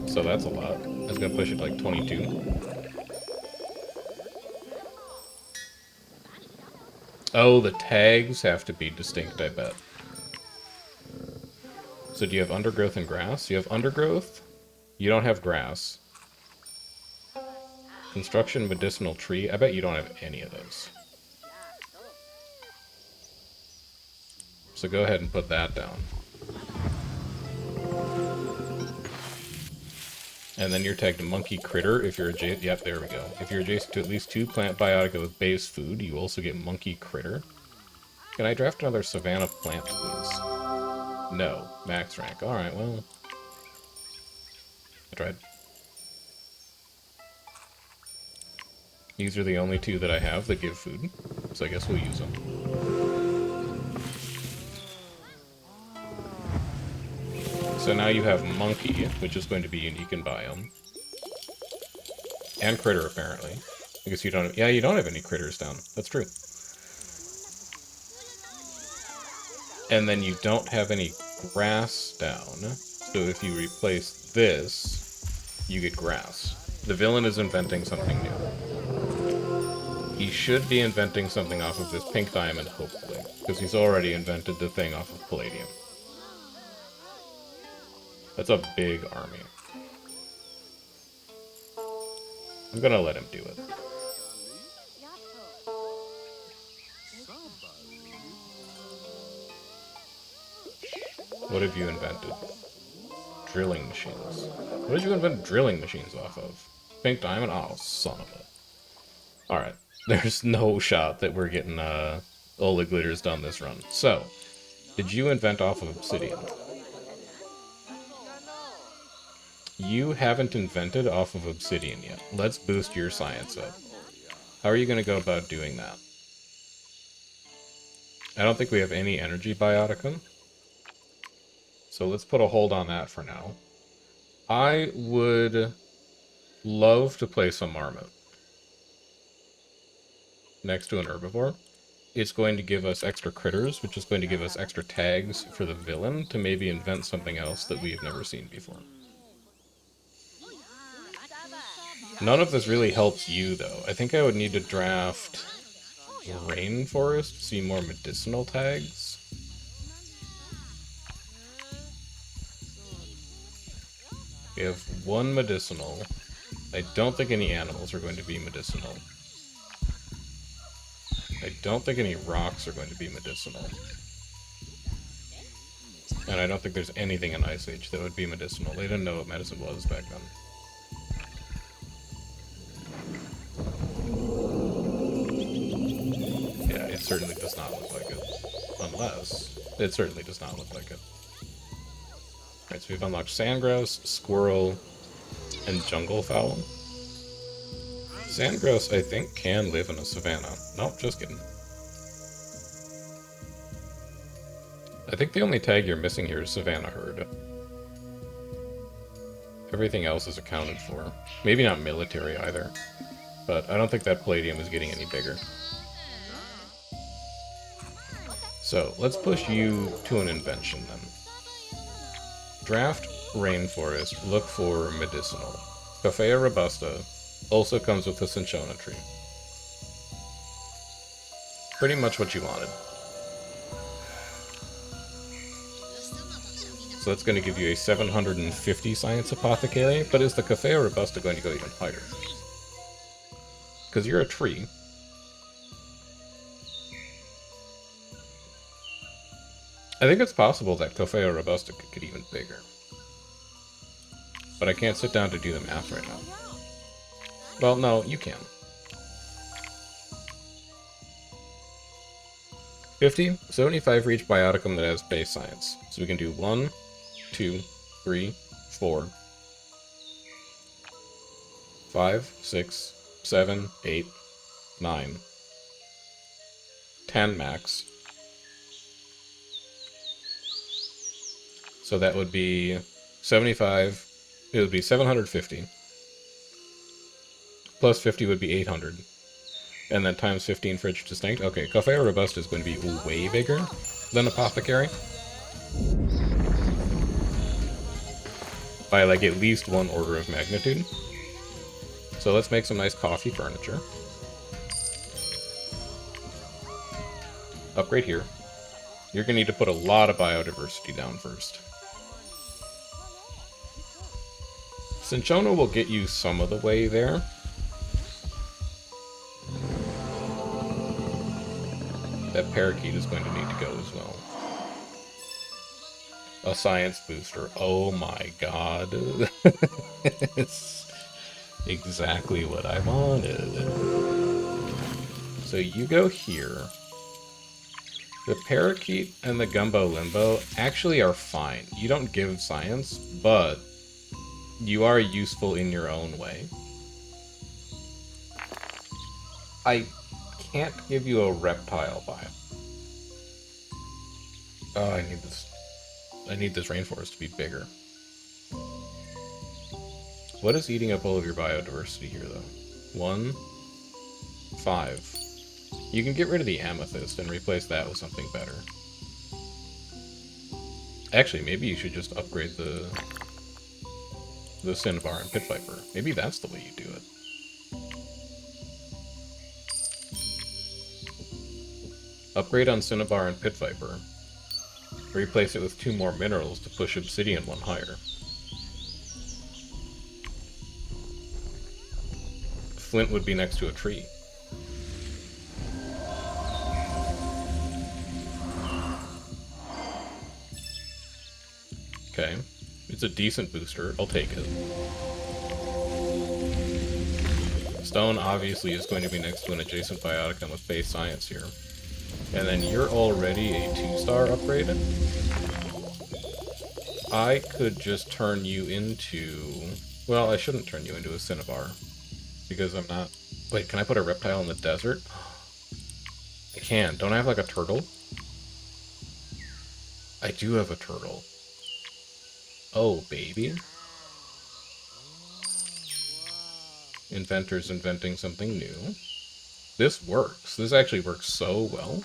So that's a lot. I was gonna push it to like 22. Oh, the tags have to be distinct, I bet. So do you have undergrowth and grass? You have undergrowth? You don't have grass. Construction medicinal tree? I bet you don't have any of those. So go ahead and put that down. And then you're tagged monkey critter if you're adjacent. Yep, there we go. If you're adjacent to at least 2 plant biotica with base food, you also get monkey critter. Can I draft another savanna plant, please? No. Max rank. Alright, well. I tried. These are the only 2 that I have that give food, so I guess we'll use them. So now you have monkey, which is going to be unique in biome. And critter, apparently. I guess you don't... Yeah, you don't have any critters down. That's true. And then you don't have any grass down. So if you replace this, you get grass. The villain is inventing something new. He should be inventing something off of this pink diamond, hopefully. Because he's already invented the thing off of palladium. That's a big army. I'm gonna let him do it. What have you invented? Drilling machines. What did you invent drilling machines off of? Pink diamond? Oh, son of a... Alright. There's no shot that we're getting all the glitters done this run. So, did you invent off of obsidian? You haven't invented off of obsidian yet. Let's boost your science up. How are you going to go about doing that? I don't think we have any energy bioticum. So let's put a hold on that for now. I would love to play some marmot next to an herbivore. It's going to give us extra critters, which is going to give us extra tags for the villain to maybe invent something else that we have never seen before. None of this really helps you, though. I think I would need to draft rainforest to see more medicinal tags. We have one medicinal. I don't think any animals are going to be medicinal. I don't think any rocks are going to be medicinal. And I don't think there's anything in Ice Age that would be medicinal. They didn't know what medicine was back then. Yeah, it certainly does not look like it. Unless... It certainly does not look like it. Alright, so we've unlocked sandgrouse, squirrel, and jungle fowl. Sandgrouse, I think, can live in a savanna. Nope, just kidding. I think the only tag you're missing here is Savannah Herd. Everything else is accounted for. Maybe not military either. But I don't think that palladium is getting any bigger. So, let's push you to an invention then. Draft rainforest, look for medicinal. Coffea robusta also comes with the cinchona tree. Pretty much what you wanted. So that's going to give you a 750 science apothecary, but is the Coffea robusta going to go even higher? Because you're a tree. I think it's possible that Coffea robusta could get even bigger. But I can't sit down to do the math right now. Well, no, you can. 50, 75 for each bioticum that has base science. So we can do 1, 2, 3, 4, 5, 6, 7, 8, 9, 10 max. So that would be 75, it would be 750. Plus 50 would be 800. And then times 15 for each distinct. Okay, Coffea robusta is going to be way bigger than apothecary. By like at least one order of magnitude. So let's make some nice coffee furniture. Upgrade here. You're going to need to put a lot of biodiversity down first. Cinchona will get you some of the way there. That parakeet is going to need to go as well. A science booster. Oh my god. It's exactly what I wanted. So you go here. The parakeet and the gumbo limbo actually are fine. You don't give science, but you are useful in your own way. I can't give you a reptile biome. Oh, I need this. I need this rainforest to be bigger. What is eating up all of your biodiversity here, though? 1, 5. You can get rid of the amethyst and replace that with something better. Actually, maybe you should just upgrade the cinnabar and pit viper. Maybe that's the way you do it. Upgrade on cinnabar and pit viper. Replace it with 2 more minerals to push obsidian 1 higher. Flint would be next to a tree. Okay. It's a decent booster. I'll take it. Stone obviously is going to be next to an adjacent bioticum with base science here. And then you're already a 2-star upgrade. I could just turn you into... Well, I shouldn't turn you into a cinnabar. Because I'm not... Wait, can I put a reptile in the desert? I can. Don't I have like a turtle? I do have a turtle. Oh, baby. Inventor's inventing something new. This works. This actually works so well.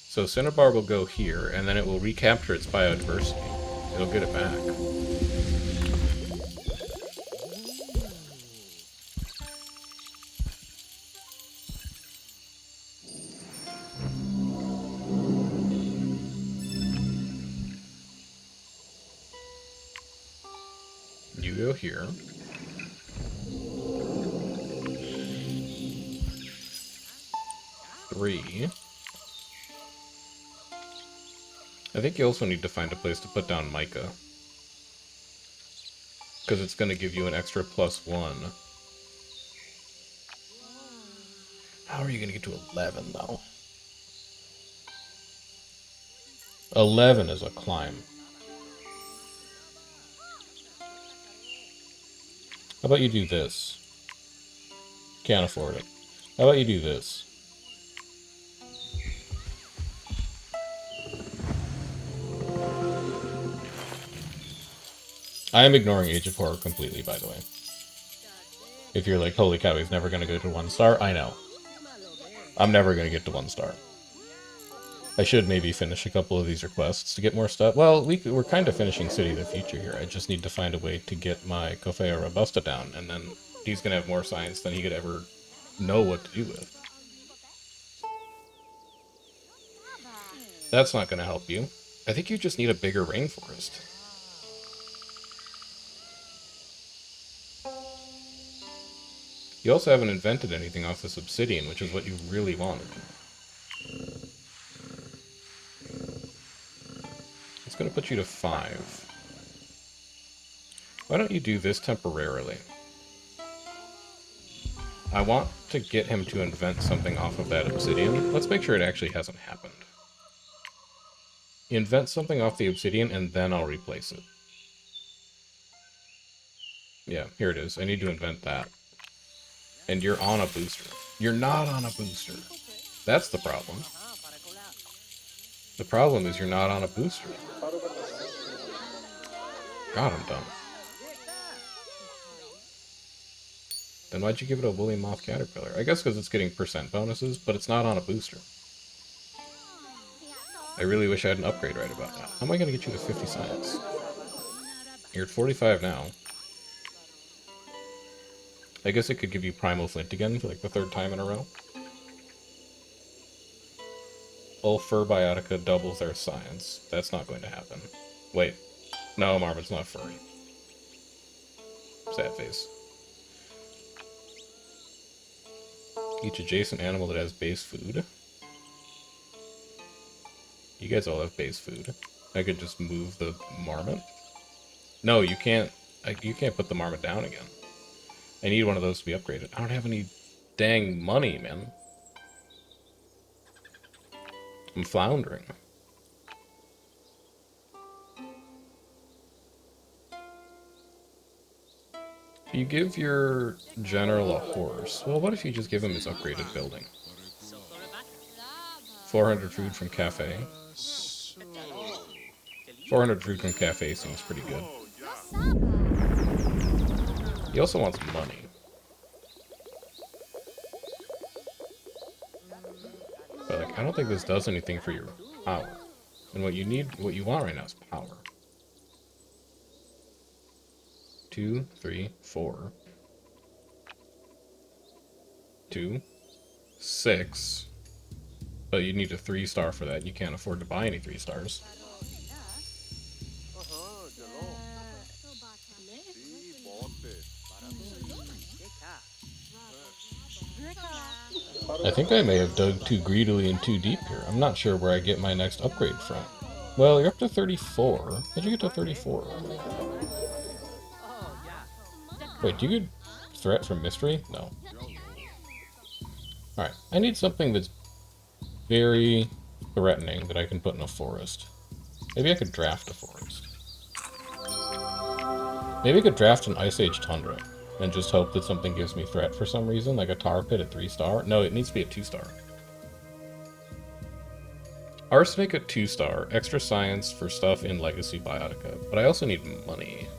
So Cinnabar will go here, and then it will recapture its biodiversity. It'll get it back. You go here. Three. I think you also need to find a place to put down mica. Because it's going to give you an extra +1. How are you going to get to 11, though? 11 is a climb. How about you do this? Can't afford it. How about you do this? I am ignoring Age of Horror completely, by the way. If you're like, holy cow, he's never going to go to 1 star, I know. I'm never going to get to 1 star. I should maybe finish a couple of these requests to get more stuff. Well, we're kind of finishing City of the Future here. I just need to find a way to get my Coffea Robusta down, and then he's going to have more science than he could ever know what to do with. That's not going to help you. I think you just need a bigger rainforest. You also haven't invented anything off this obsidian, which is what you really wanted. It's going to put you to 5. Why don't you do this temporarily? I want to get him to invent something off of that obsidian. Let's make sure it actually hasn't happened. Invent something off the obsidian, and then I'll replace it. Yeah, here it is. I need to invent that. And you're on a booster. You're not on a booster. That's the problem. The problem is you're not on a booster. God, I'm dumb. Then why'd you give it a woolly moth caterpillar? I guess because it's getting % bonuses, but it's not on a booster. I really wish I had an upgrade right about that. How am I going to get you to 50 science? You're at 45 now. I guess it could give you Primal Flint again for like the 3rd time in a row. Ulfur Biotica doubles their science. That's not going to happen. Wait. No, Marmot's not furry. Sad face. Each adjacent animal that has base food. You guys all have base food. I could just move the Marmot. No, you can't. You can't put the Marmot down again. I need one of those to be upgraded. I don't have any dang money, man. I'm floundering. If you give your general a horse, well, what if you just give him his upgraded building? 400 food from cafe. 400 fruit from cafe seems pretty good. He also wants money. But like, I don't think this does anything for your power. And what you want right now is power. 2, 3, 4. 2, 6. But you need a 3-star for that. You can't afford to buy any 3 stars. I think I may have dug too greedily and too deep here. I'm not sure where I get my next upgrade from. Well, you're up to 34. How'd you get to 34? Wait, do you get threat from mystery? No. Alright, I need something that's very threatening that I can put in a forest. Maybe I could draft a forest. Maybe I could draft an Ice Age Tundra and just hope that something gives me threat for some reason, like a tar pit at 3-star. No, it needs to be a 2-star. Arsenic at 2-star, extra science for stuff in Legacy Biotica, but I also need money.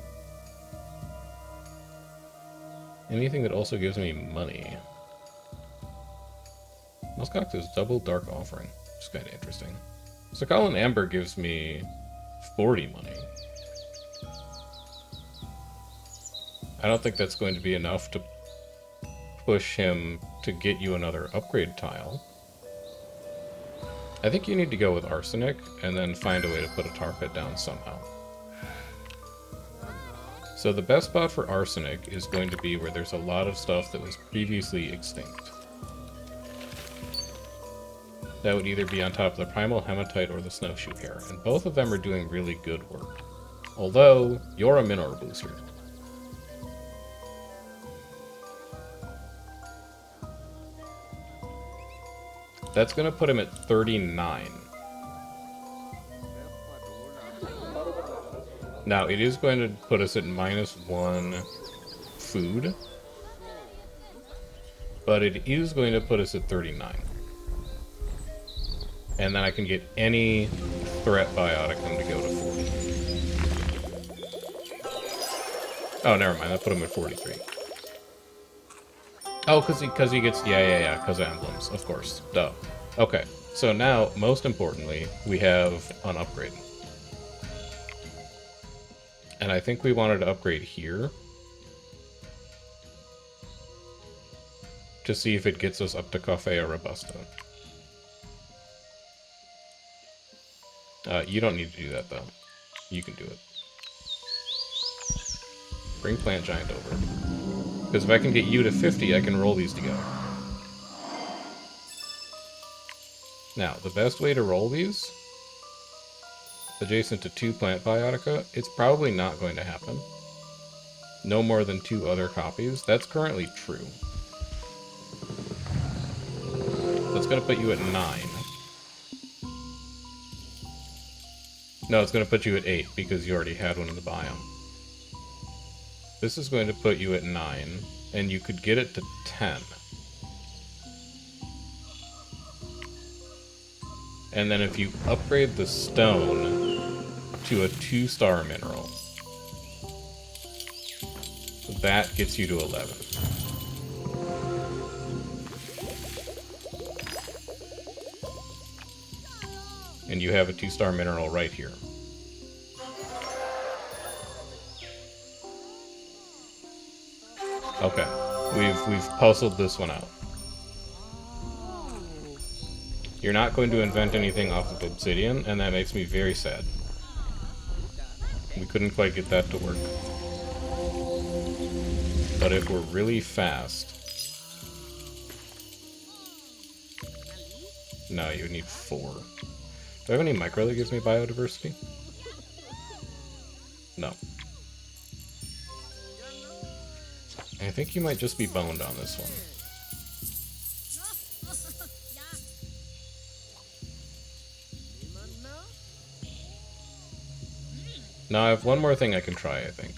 Anything that also gives me money. Muskox is double Dark Offering, which is kind of interesting. So Colin Amber gives me 40 money. I don't think that's going to be enough to push him to get you another upgrade tile. I think you need to go with Arsenic, and then find a way to put a tar pit down somehow. So the best spot for Arsenic is going to be where there's a lot of stuff that was previously extinct. That would either be on top of the Primal Hematite or the Snowshoe Hare, and both of them are doing really good work. Although, you're a Minor booster. That's going to put him at 39. Now, it is going to put us at -1 food, but it is going to put us at 39. And then I can get any threat bioticum to go to 40. Oh, never mind, that put him at 43. Oh, because he gets... Yeah, because of emblems, of course. Duh. Okay, so now, most importantly, we have an upgrade. And I think we wanted to upgrade here. To see if it gets us up to Coffea Robusta. You don't need to do that, though. You can do it. Bring Plant Giant over. Because if I can get you to 50, I can roll these together. Now, the best way to roll these, adjacent to 2 Plant Biotica, it's probably not going to happen. No more than 2 other copies. That's currently true. That's going to put you at 9. No, it's going to put you at 8, because you already had one in the biome. This is going to put you at 9, and you could get it to 10. And then if you upgrade the stone to a 2-star mineral, that gets you to 11. And you have a 2-star mineral right here. Okay, we've puzzled this one out. You're not going to invent anything off of obsidian, and that makes me very sad. We couldn't quite get that to work. But if we're really fast... No, you would need 4. Do I have any micro that gives me biodiversity? No. I think you might just be boned on this one. Now I have one more thing I can try, I think.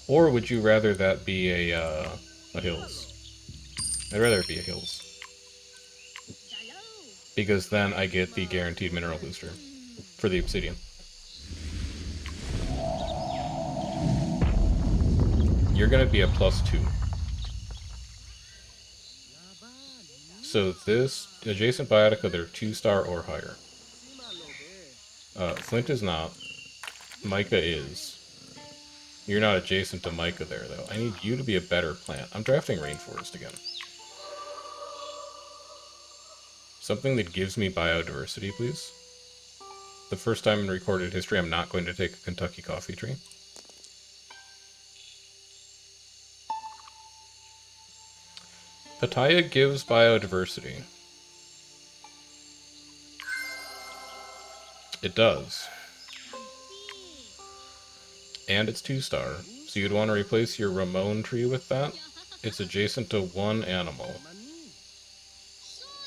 Or would you rather that be a hills? I'd rather it be a hills. because then I get the guaranteed mineral booster for the obsidian. You're going to be a +2. So this adjacent biotica, they're 2-star or higher. Flint is not. Mica is. You're not adjacent to Mica there, though. I need you to be a better plant. I'm drafting Rainforest again. Something that gives me biodiversity, please. The first time in recorded history, I'm not going to take a Kentucky coffee tree. Pattaya gives biodiversity. It does. And it's 2-star. So you'd want to replace your Ramon tree with that. It's adjacent to 1 animal.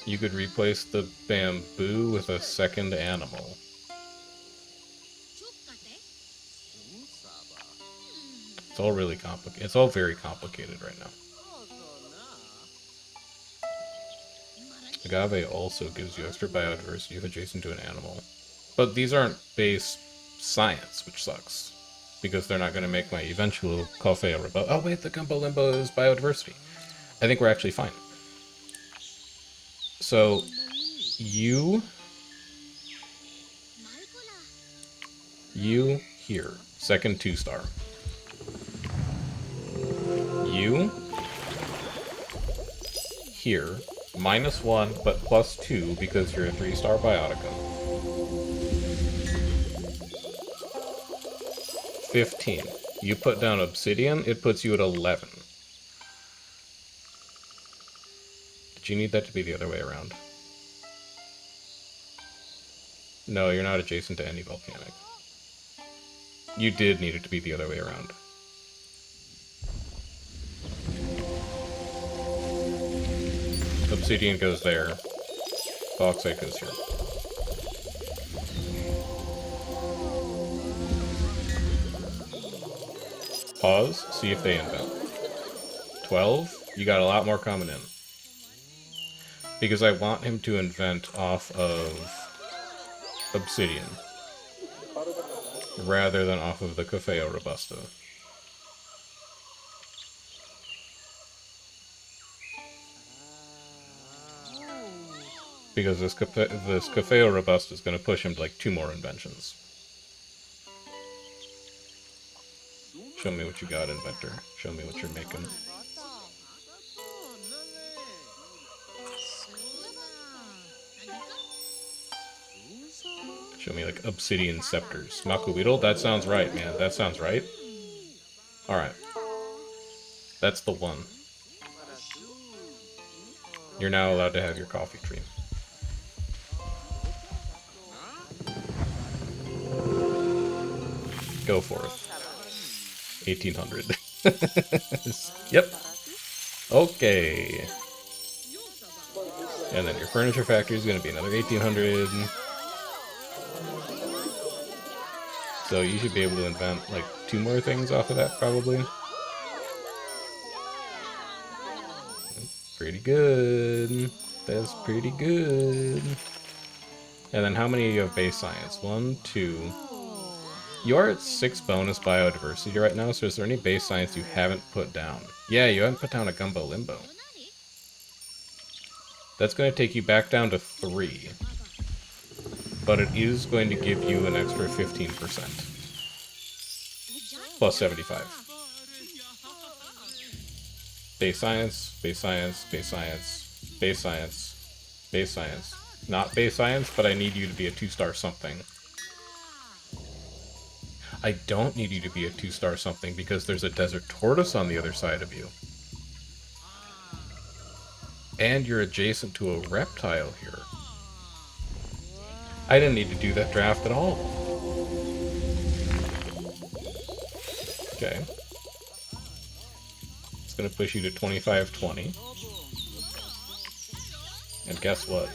You could replace the bamboo with a 2nd animal. It's all really complicated. It's all very complicated right now. Agave also gives you extra biodiversity if adjacent to an animal. But these aren't base science, which sucks. Because they're not going to make my eventual coffee robusto. Oh wait, the gumbo limbo is biodiversity. I think we're actually fine. So, you here, 2nd 2-star. You here, -1, but +2 because you're a 3-star biotica. 15. You put down obsidian, it puts you at 11. Did you need that to be the other way around? No, you're not adjacent to any volcanic. You did need it to be the other way around. Obsidian goes there. Bauxite goes here. Pause, see if they invent. 12, you got a lot more coming in. Because I want him to invent off of obsidian, rather than off of the Cafeo Robusto. Because this Cafeo Robusto is going to push him to like 2 more inventions. Show me what you got, inventor. Show me what you're making. Show me like obsidian scepters. Makuwidle? That sounds right, man. That sounds right. Alright. That's the one. You're now allowed to have your coffee tree. Go forth. 1800. Yep. Okay. And then your furniture factory is going to be another 1800. So you should be able to invent like 2 more things off of that, probably. Pretty good. That's pretty good. And then how many do you have base science? 1, 2. You are at 6 bonus biodiversity right now, so is there any base science you haven't put down? Yeah, you haven't put down a gumbo limbo. That's going to take you back down to 3. But it is going to give you an extra 15%. Plus 75. Base science, base science, base science, base science, base science. Not base science, but I need you to be a 2-star something. I don't need you to be a 2-star something because there's a desert tortoise on the other side of you. And you're adjacent to a reptile here. I didn't need to do that draft at all. Okay. It's going to push you to 25-20. And guess what?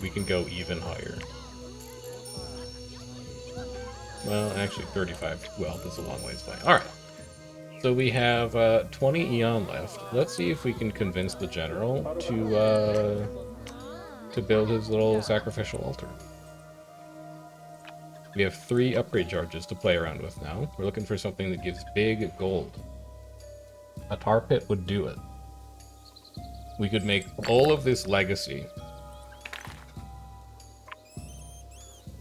We can go even higher. Well, actually 35. Well, that's a long ways away. Alright. So we have 20 Eon left. Let's see if we can convince the general to build his little sacrificial altar. We have 3 upgrade charges to play around with now. We're looking for something that gives big gold. A tar pit would do it. We could make all of this legacy,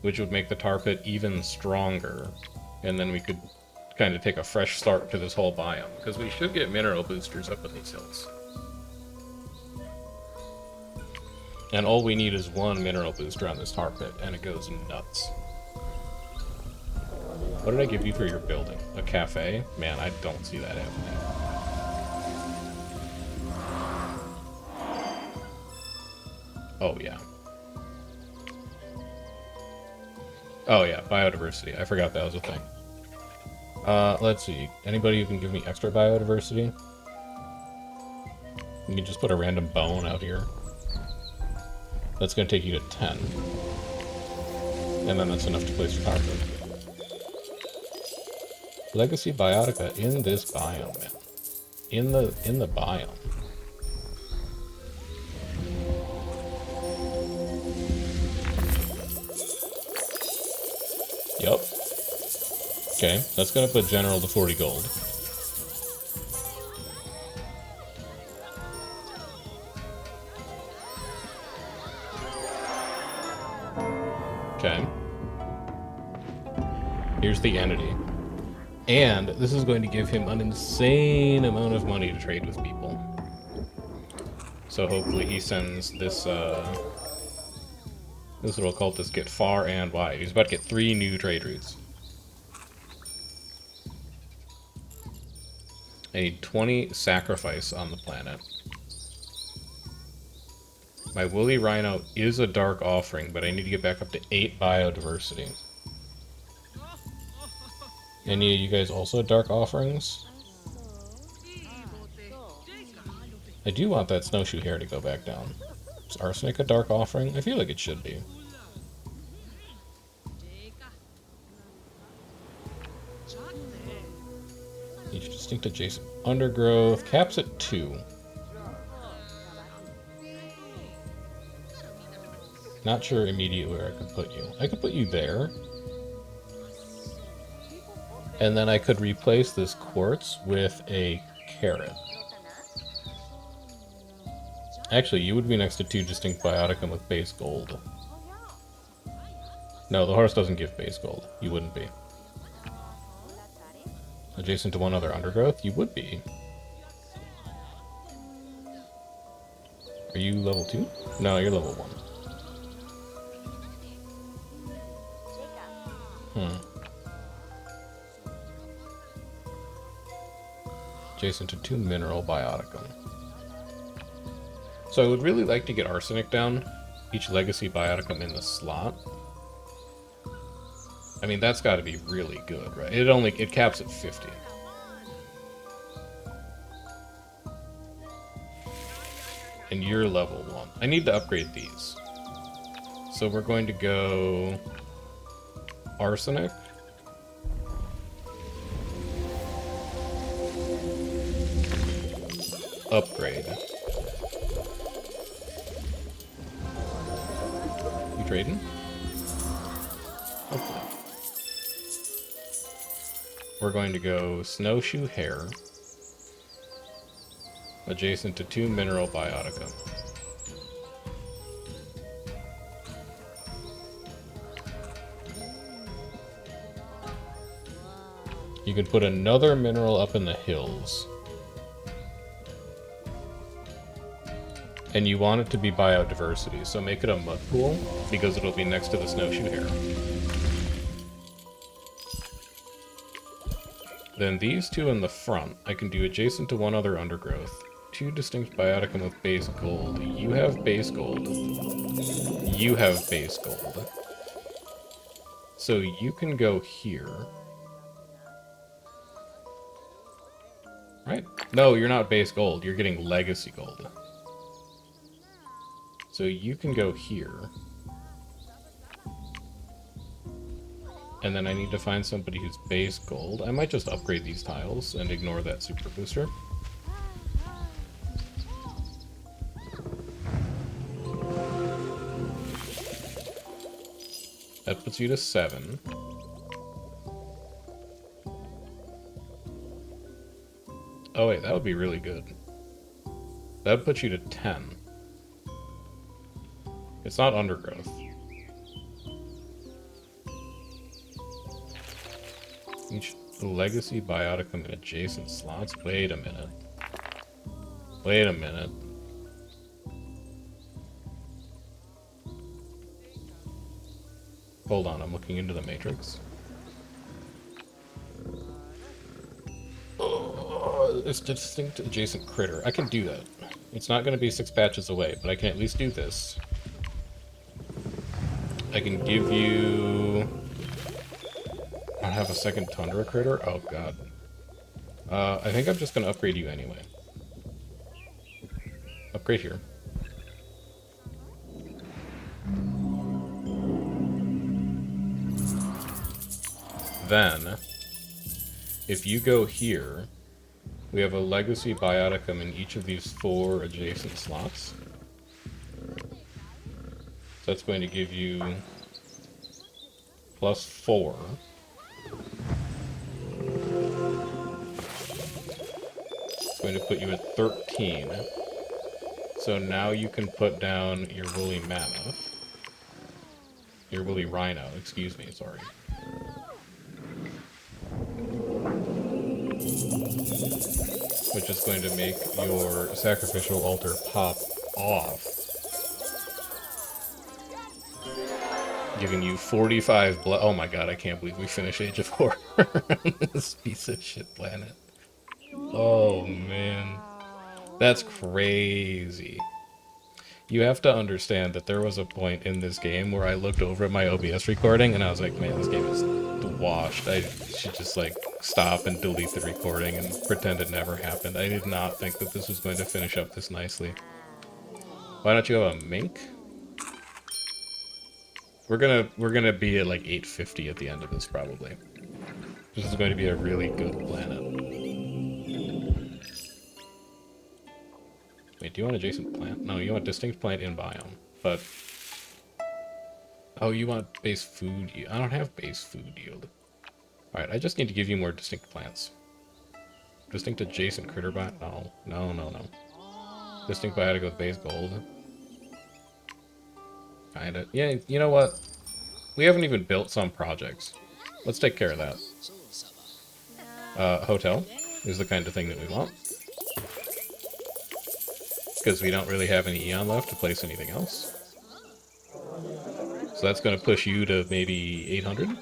which would make the tar pit even stronger, and then we could kind of take a fresh start to this whole biome, because we should get mineral boosters up in these hills. And all we need is 1 mineral booster on this tar pit, and it goes nuts. What did I give you for your building? A cafe? Man, I don't see that happening. Oh, yeah. Oh, yeah, biodiversity. I forgot that was a thing. Let's see. Anybody who can give me extra biodiversity? You can just put a random bone out here. That's going to take you to 10. And then that's enough to place your carpet. Legacy Biotica in this biome, man. In the biome. Yup. Okay, that's gonna put General to 40 gold. Okay. Here's the entity. And this is going to give him an insane amount of money to trade with people. So hopefully he sends this little cultist get far and wide. He's about to get 3 new trade routes. I need 20 sacrifice on the planet. My woolly rhino is a dark offering, but I need to get back up to 8 biodiversity. Any of you guys also dark offerings? I do want that snowshoe hair to go back down. Is arsenic a dark offering? I feel like it should be. Each distinct adjacent undergrowth. Caps at 2. Not sure immediately where I could put you. I could put you there. And then I could replace this quartz with a carrot. Actually, you would be next to 2 distinct bioticum with base gold. No, the horse doesn't give base gold. You wouldn't be. Adjacent to 1 other undergrowth? You would be. Are you level 2? No, you're level 1. Adjacent to 2 mineral bioticum. So I would really like to get arsenic down. Each legacy bioticum in the slot. I mean, that's got to be really good, right? It caps at 50. And you're level 1. I need to upgrade these. So we're going to go arsenic. Upgrade. You trading? Hopefully. We're going to go snowshoe hair. Adjacent to 2 mineral biotica. You can put another mineral up in the hills. And you want it to be biodiversity, so make it a mud pool, because it'll be next to the snowshoe hare. Then these 2 in the front, I can do adjacent to 1 other undergrowth. 2 distinct bioticum with base gold. You have base gold. You have base gold. So you can go here. Right? No, you're not base gold. You're getting legacy gold. So you can go here. And then I need to find somebody who's base gold. I might just upgrade these tiles and ignore that super booster. That puts you to 7. Oh wait, that would be really good. That would put you to 10. It's not undergrowth. Each legacy bioticum in adjacent slots. Wait a minute. Wait a minute. Hold on, I'm looking into the matrix. Oh, it's distinct adjacent critter. I can do that. It's not going to be 6 patches away, but I can at least do this. I can give you... I have a second tundra critter? Oh god. I think I'm just going to upgrade you anyway. Upgrade here. Then, if you go here, we have a legacy bioticum in each of these 4 adjacent slots. So that's going to give you +4. It's going to put you at 13. So now you can put down your woolly mammoth. Your woolly rhino, excuse me, sorry. Which is going to make your sacrificial altar pop off. Giving you 45 blood. Oh my god, I can't believe we finished Age of Horror on this piece of shit planet. Oh man. That's crazy. You have to understand that there was a point in this game where I looked over at my OBS recording and I was like, man, this game is washed. I should just like stop and delete the recording and pretend it never happened. I did not think that this was going to finish up this nicely. Why don't you have a mink? We're gonna be at like 850 at the end of this probably. This is going to be a really good planet. Wait, do you want adjacent plant? No, you want distinct plant in biome. But oh, you want base food yield. I don't have base food yield. Alright, I just need to give you more distinct plants. Distinct adjacent critter bot? No. No, no, no. Distinct biotic with base gold. Kinda. Yeah, you know what? We haven't even built some projects. Let's take care of that. Hotel is the kind of thing that we want. Because we don't really have any Eon left to place anything else. So that's going to push you to maybe 800.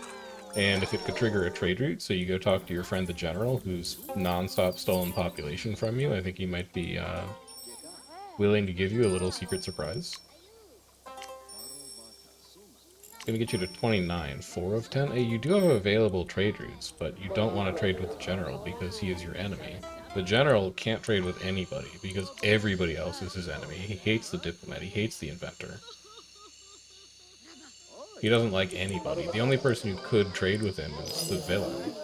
And if it could trigger a trade route, so you go talk to your friend the General, who's non-stop stolen population from you, I think he might be willing to give you a little secret surprise. It's going to get you to 29, 4 of 10. Hey, you do have available trade routes, but you don't want to trade with the General because he is your enemy. The General can't trade with anybody because everybody else is his enemy. He hates the Diplomat, he hates the Inventor. He doesn't like anybody. The only person who could trade with him is the villain.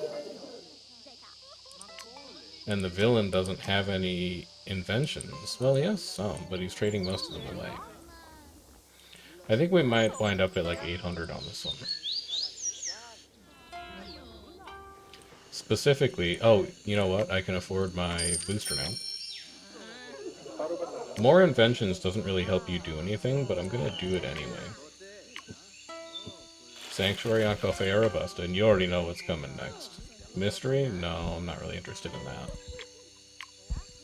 And the villain doesn't have any inventions. Well, he has some, but he's trading most of them away. I think we might wind up at like 800 on this one. Specifically, oh, you know what? I can afford my booster now. More inventions doesn't really help you do anything, but I'm gonna do it anyway. Sanctuary on Cafe Robusta, and you already know what's coming next. Mystery? No, I'm not really interested in that.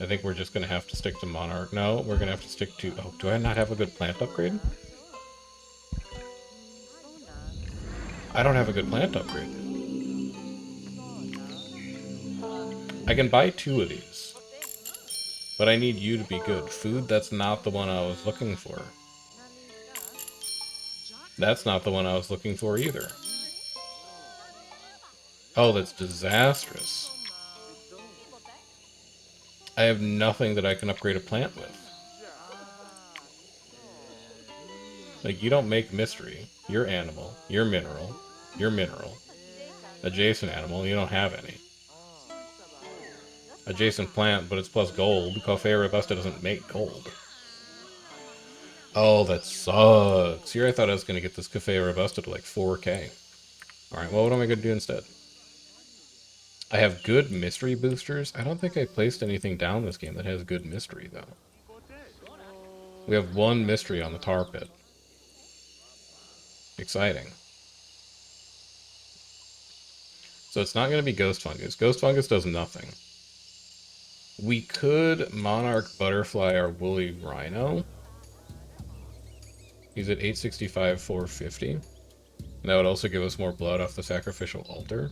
I think we're just gonna have to stick to Monarch. No, we're gonna have to stick to... Oh, do I not have a good plant upgrade? I don't have a good plant upgrade. I can buy 2 of these. But I need you to be good. Food, that's not the one I was looking for. That's not the one I was looking for either. Oh, that's disastrous. I have nothing that I can upgrade a plant with. Like, you don't make mystery. You're animal. You're mineral. You're mineral. Adjacent animal, you don't have any. Adjacent plant, but it's plus gold. Coffea robusta doesn't make gold. Oh, that sucks. Here I thought I was going to get this Coffea robusta to like 4k. Alright, well, what am I going to do instead? I have good mystery boosters. I don't think I placed anything down this game that has good mystery, though. We have one mystery on the tar pit. Exciting. So it's not going to be Ghost Fungus. Ghost Fungus does nothing. We could Monarch Butterfly our Woolly Rhino. He's at 865, 450. That would also give us more blood off the sacrificial altar.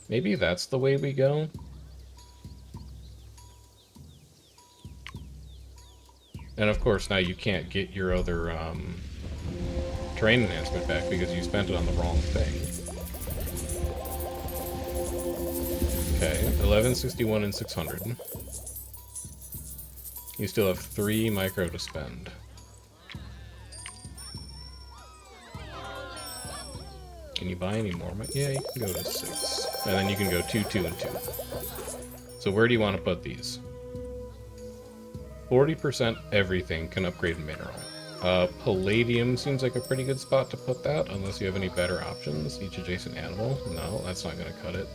Maybe that's the way we go. And of course, now you can't get your other terrain enhancement back because you spent it on the wrong thing. Okay, 1161 and 600. You still have 3 micro to spend. Can you buy any more? Yeah, you can go to 6. And then you can go 2, 2, and 2. So where do you want to put these? 40% everything can upgrade mineral. Palladium seems like a pretty good spot to put that, unless you have any better options. Each adjacent animal. No, that's not going to cut it.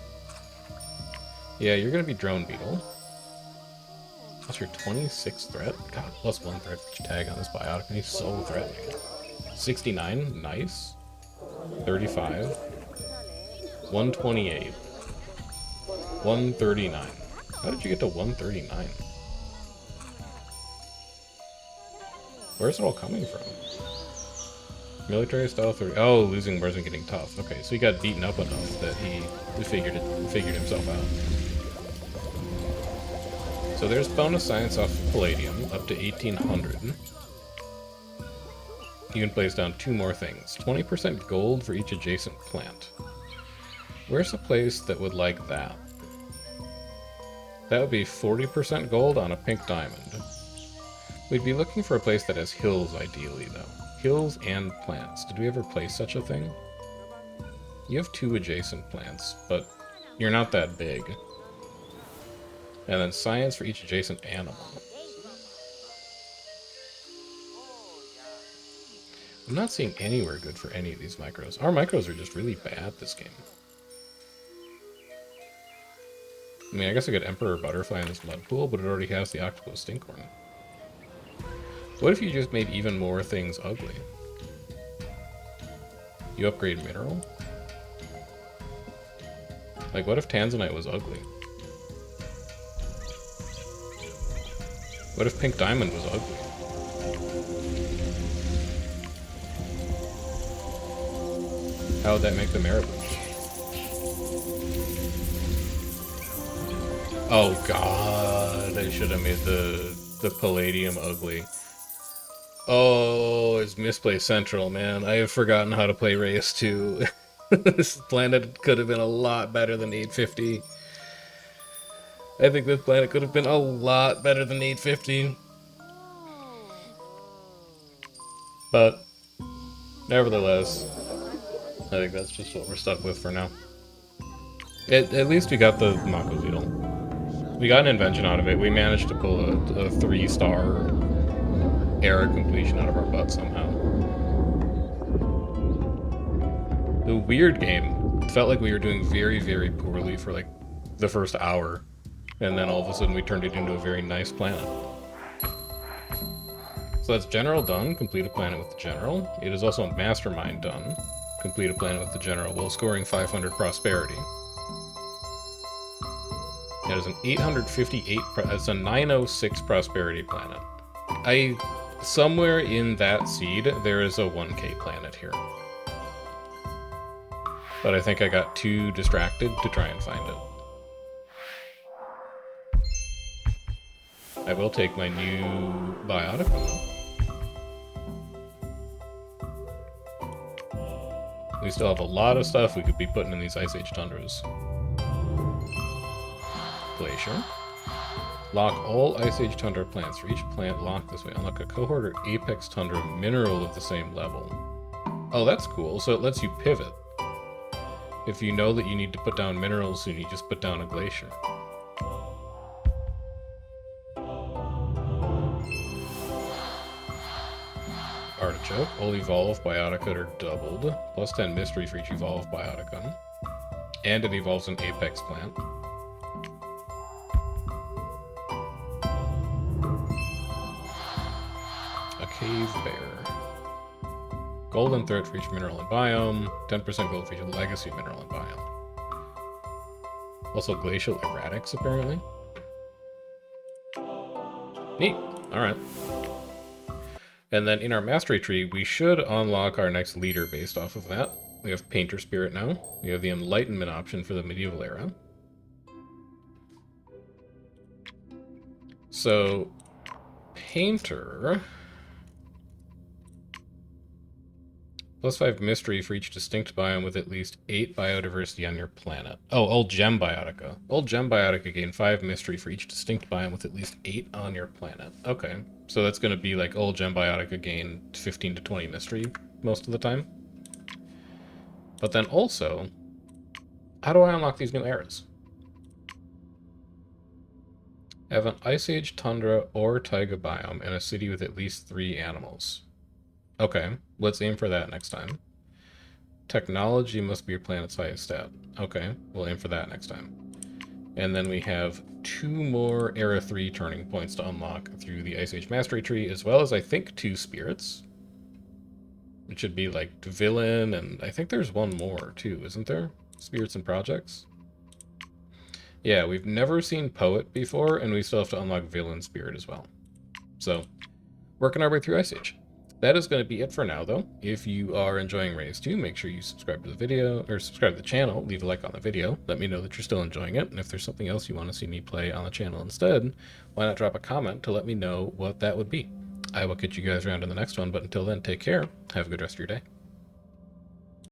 Yeah, you're going to be Drone Beetle. What's your 26th threat? God, plus 1 threat for each tag on this biotic, and he's so threatening. 69, nice. 35. 128. 139. How did you get to 139? Where's it all coming from? Military style 30. Oh, losing wasn't getting tough. Okay, so he got beaten up enough that he figured himself out. So there's bonus science off Palladium, up to 1800. You can place down 2 more things. 20% gold for each adjacent plant. Where's a place that would like that? That would be 40% gold on a pink diamond. We'd be looking for a place that has hills, ideally, though. Hills and plants. Did we ever place such a thing? You have 2 adjacent plants, but you're not that big. And then science for each adjacent animal. I'm not seeing anywhere good for any of these micros. Our micros are just really bad this game. I mean, I guess I could Emperor Butterfly in this mud pool, but it already has the Octopus Stinkhorn. What if you just made even more things ugly? You upgrade mineral? Like, what if Tanzanite was ugly? What if Pink Diamond was ugly? How would that make the Marabou? Oh god, I should have made the Palladium ugly. Oh, it's misplaced Central, man. I have forgotten how to play Reus2. This planet could have been a lot better than 850. I think this planet could have been a lot better than 850. But, nevertheless, I think that's just what we're stuck with for now. At least we got the Mako Beetle. We got an invention out of it. We managed to pull a 3-star era completion out of our butt somehow. The weird game. It felt like we were doing very, very poorly for like the first hour. And then all of a sudden we turned it into a very nice planet. So that's General done. Complete a planet with the General. It is also Mastermind done. Complete a planet with the General while scoring 500 Prosperity. It is an 858, it's a 906 Prosperity planet. Somewhere in that seed, there is a 1k planet here. But I think I got too distracted to try and find it. I will take my new biotic though. We still have a lot of stuff we could be putting in these Ice Age Tundras. Glacier. Lock all Ice Age Tundra plants. For each plant locked this way, unlock a cohort or Apex Tundra mineral of the same level. Oh, that's cool. So it lets you pivot. If you know that you need to put down minerals soon, you just put down a glacier. Artichoke. All evolved Biotica are doubled. Plus 10 mystery for each evolved Bioticum. And it evolves an apex plant. A cave bear. Golden thread for each mineral and biome. 10% gold for each legacy mineral and biome. Also glacial erratics, apparently. Neat. Alright. And then in our mastery tree, we should unlock our next leader based off of that. We have Painter Spirit now. We have the Enlightenment option for the medieval era. So, Painter... Plus 5 mystery for each distinct biome with at least 8 biodiversity on your planet. Oh, Old Gem Biotica. Old Gem Biotica gain 5 mystery for each distinct biome with at least 8 on your planet. Okay, so that's going to be like Old Gem Biotica gain 15 to 20 mystery most of the time. But then also, how do I unlock these new eras? Have an Ice Age, Tundra, or Taiga biome in a city with at least 3 animals. Okay, let's aim for that next time. Technology must be your planet's highest stat. Okay, we'll aim for that next time. And then we have 2 more Era 3 turning points to unlock through the Ice Age Mastery Tree, as well as, I think, 2 spirits. It should be, like, Villain, and I think there's one more, too, isn't there? Spirits and Projects? Yeah, we've never seen Poet before, and we still have to unlock Villain Spirit as well. So, working our way through Ice Age. That is going to be it for now, though. If you are enjoying Reus2, make sure you subscribe to the video, or subscribe to the channel, leave a like on the video, let me know that you're still enjoying it, and if there's something else you want to see me play on the channel instead, why not drop a comment to let me know what that would be. I will catch you guys around in the next one, but until then, take care, have a good rest of your day.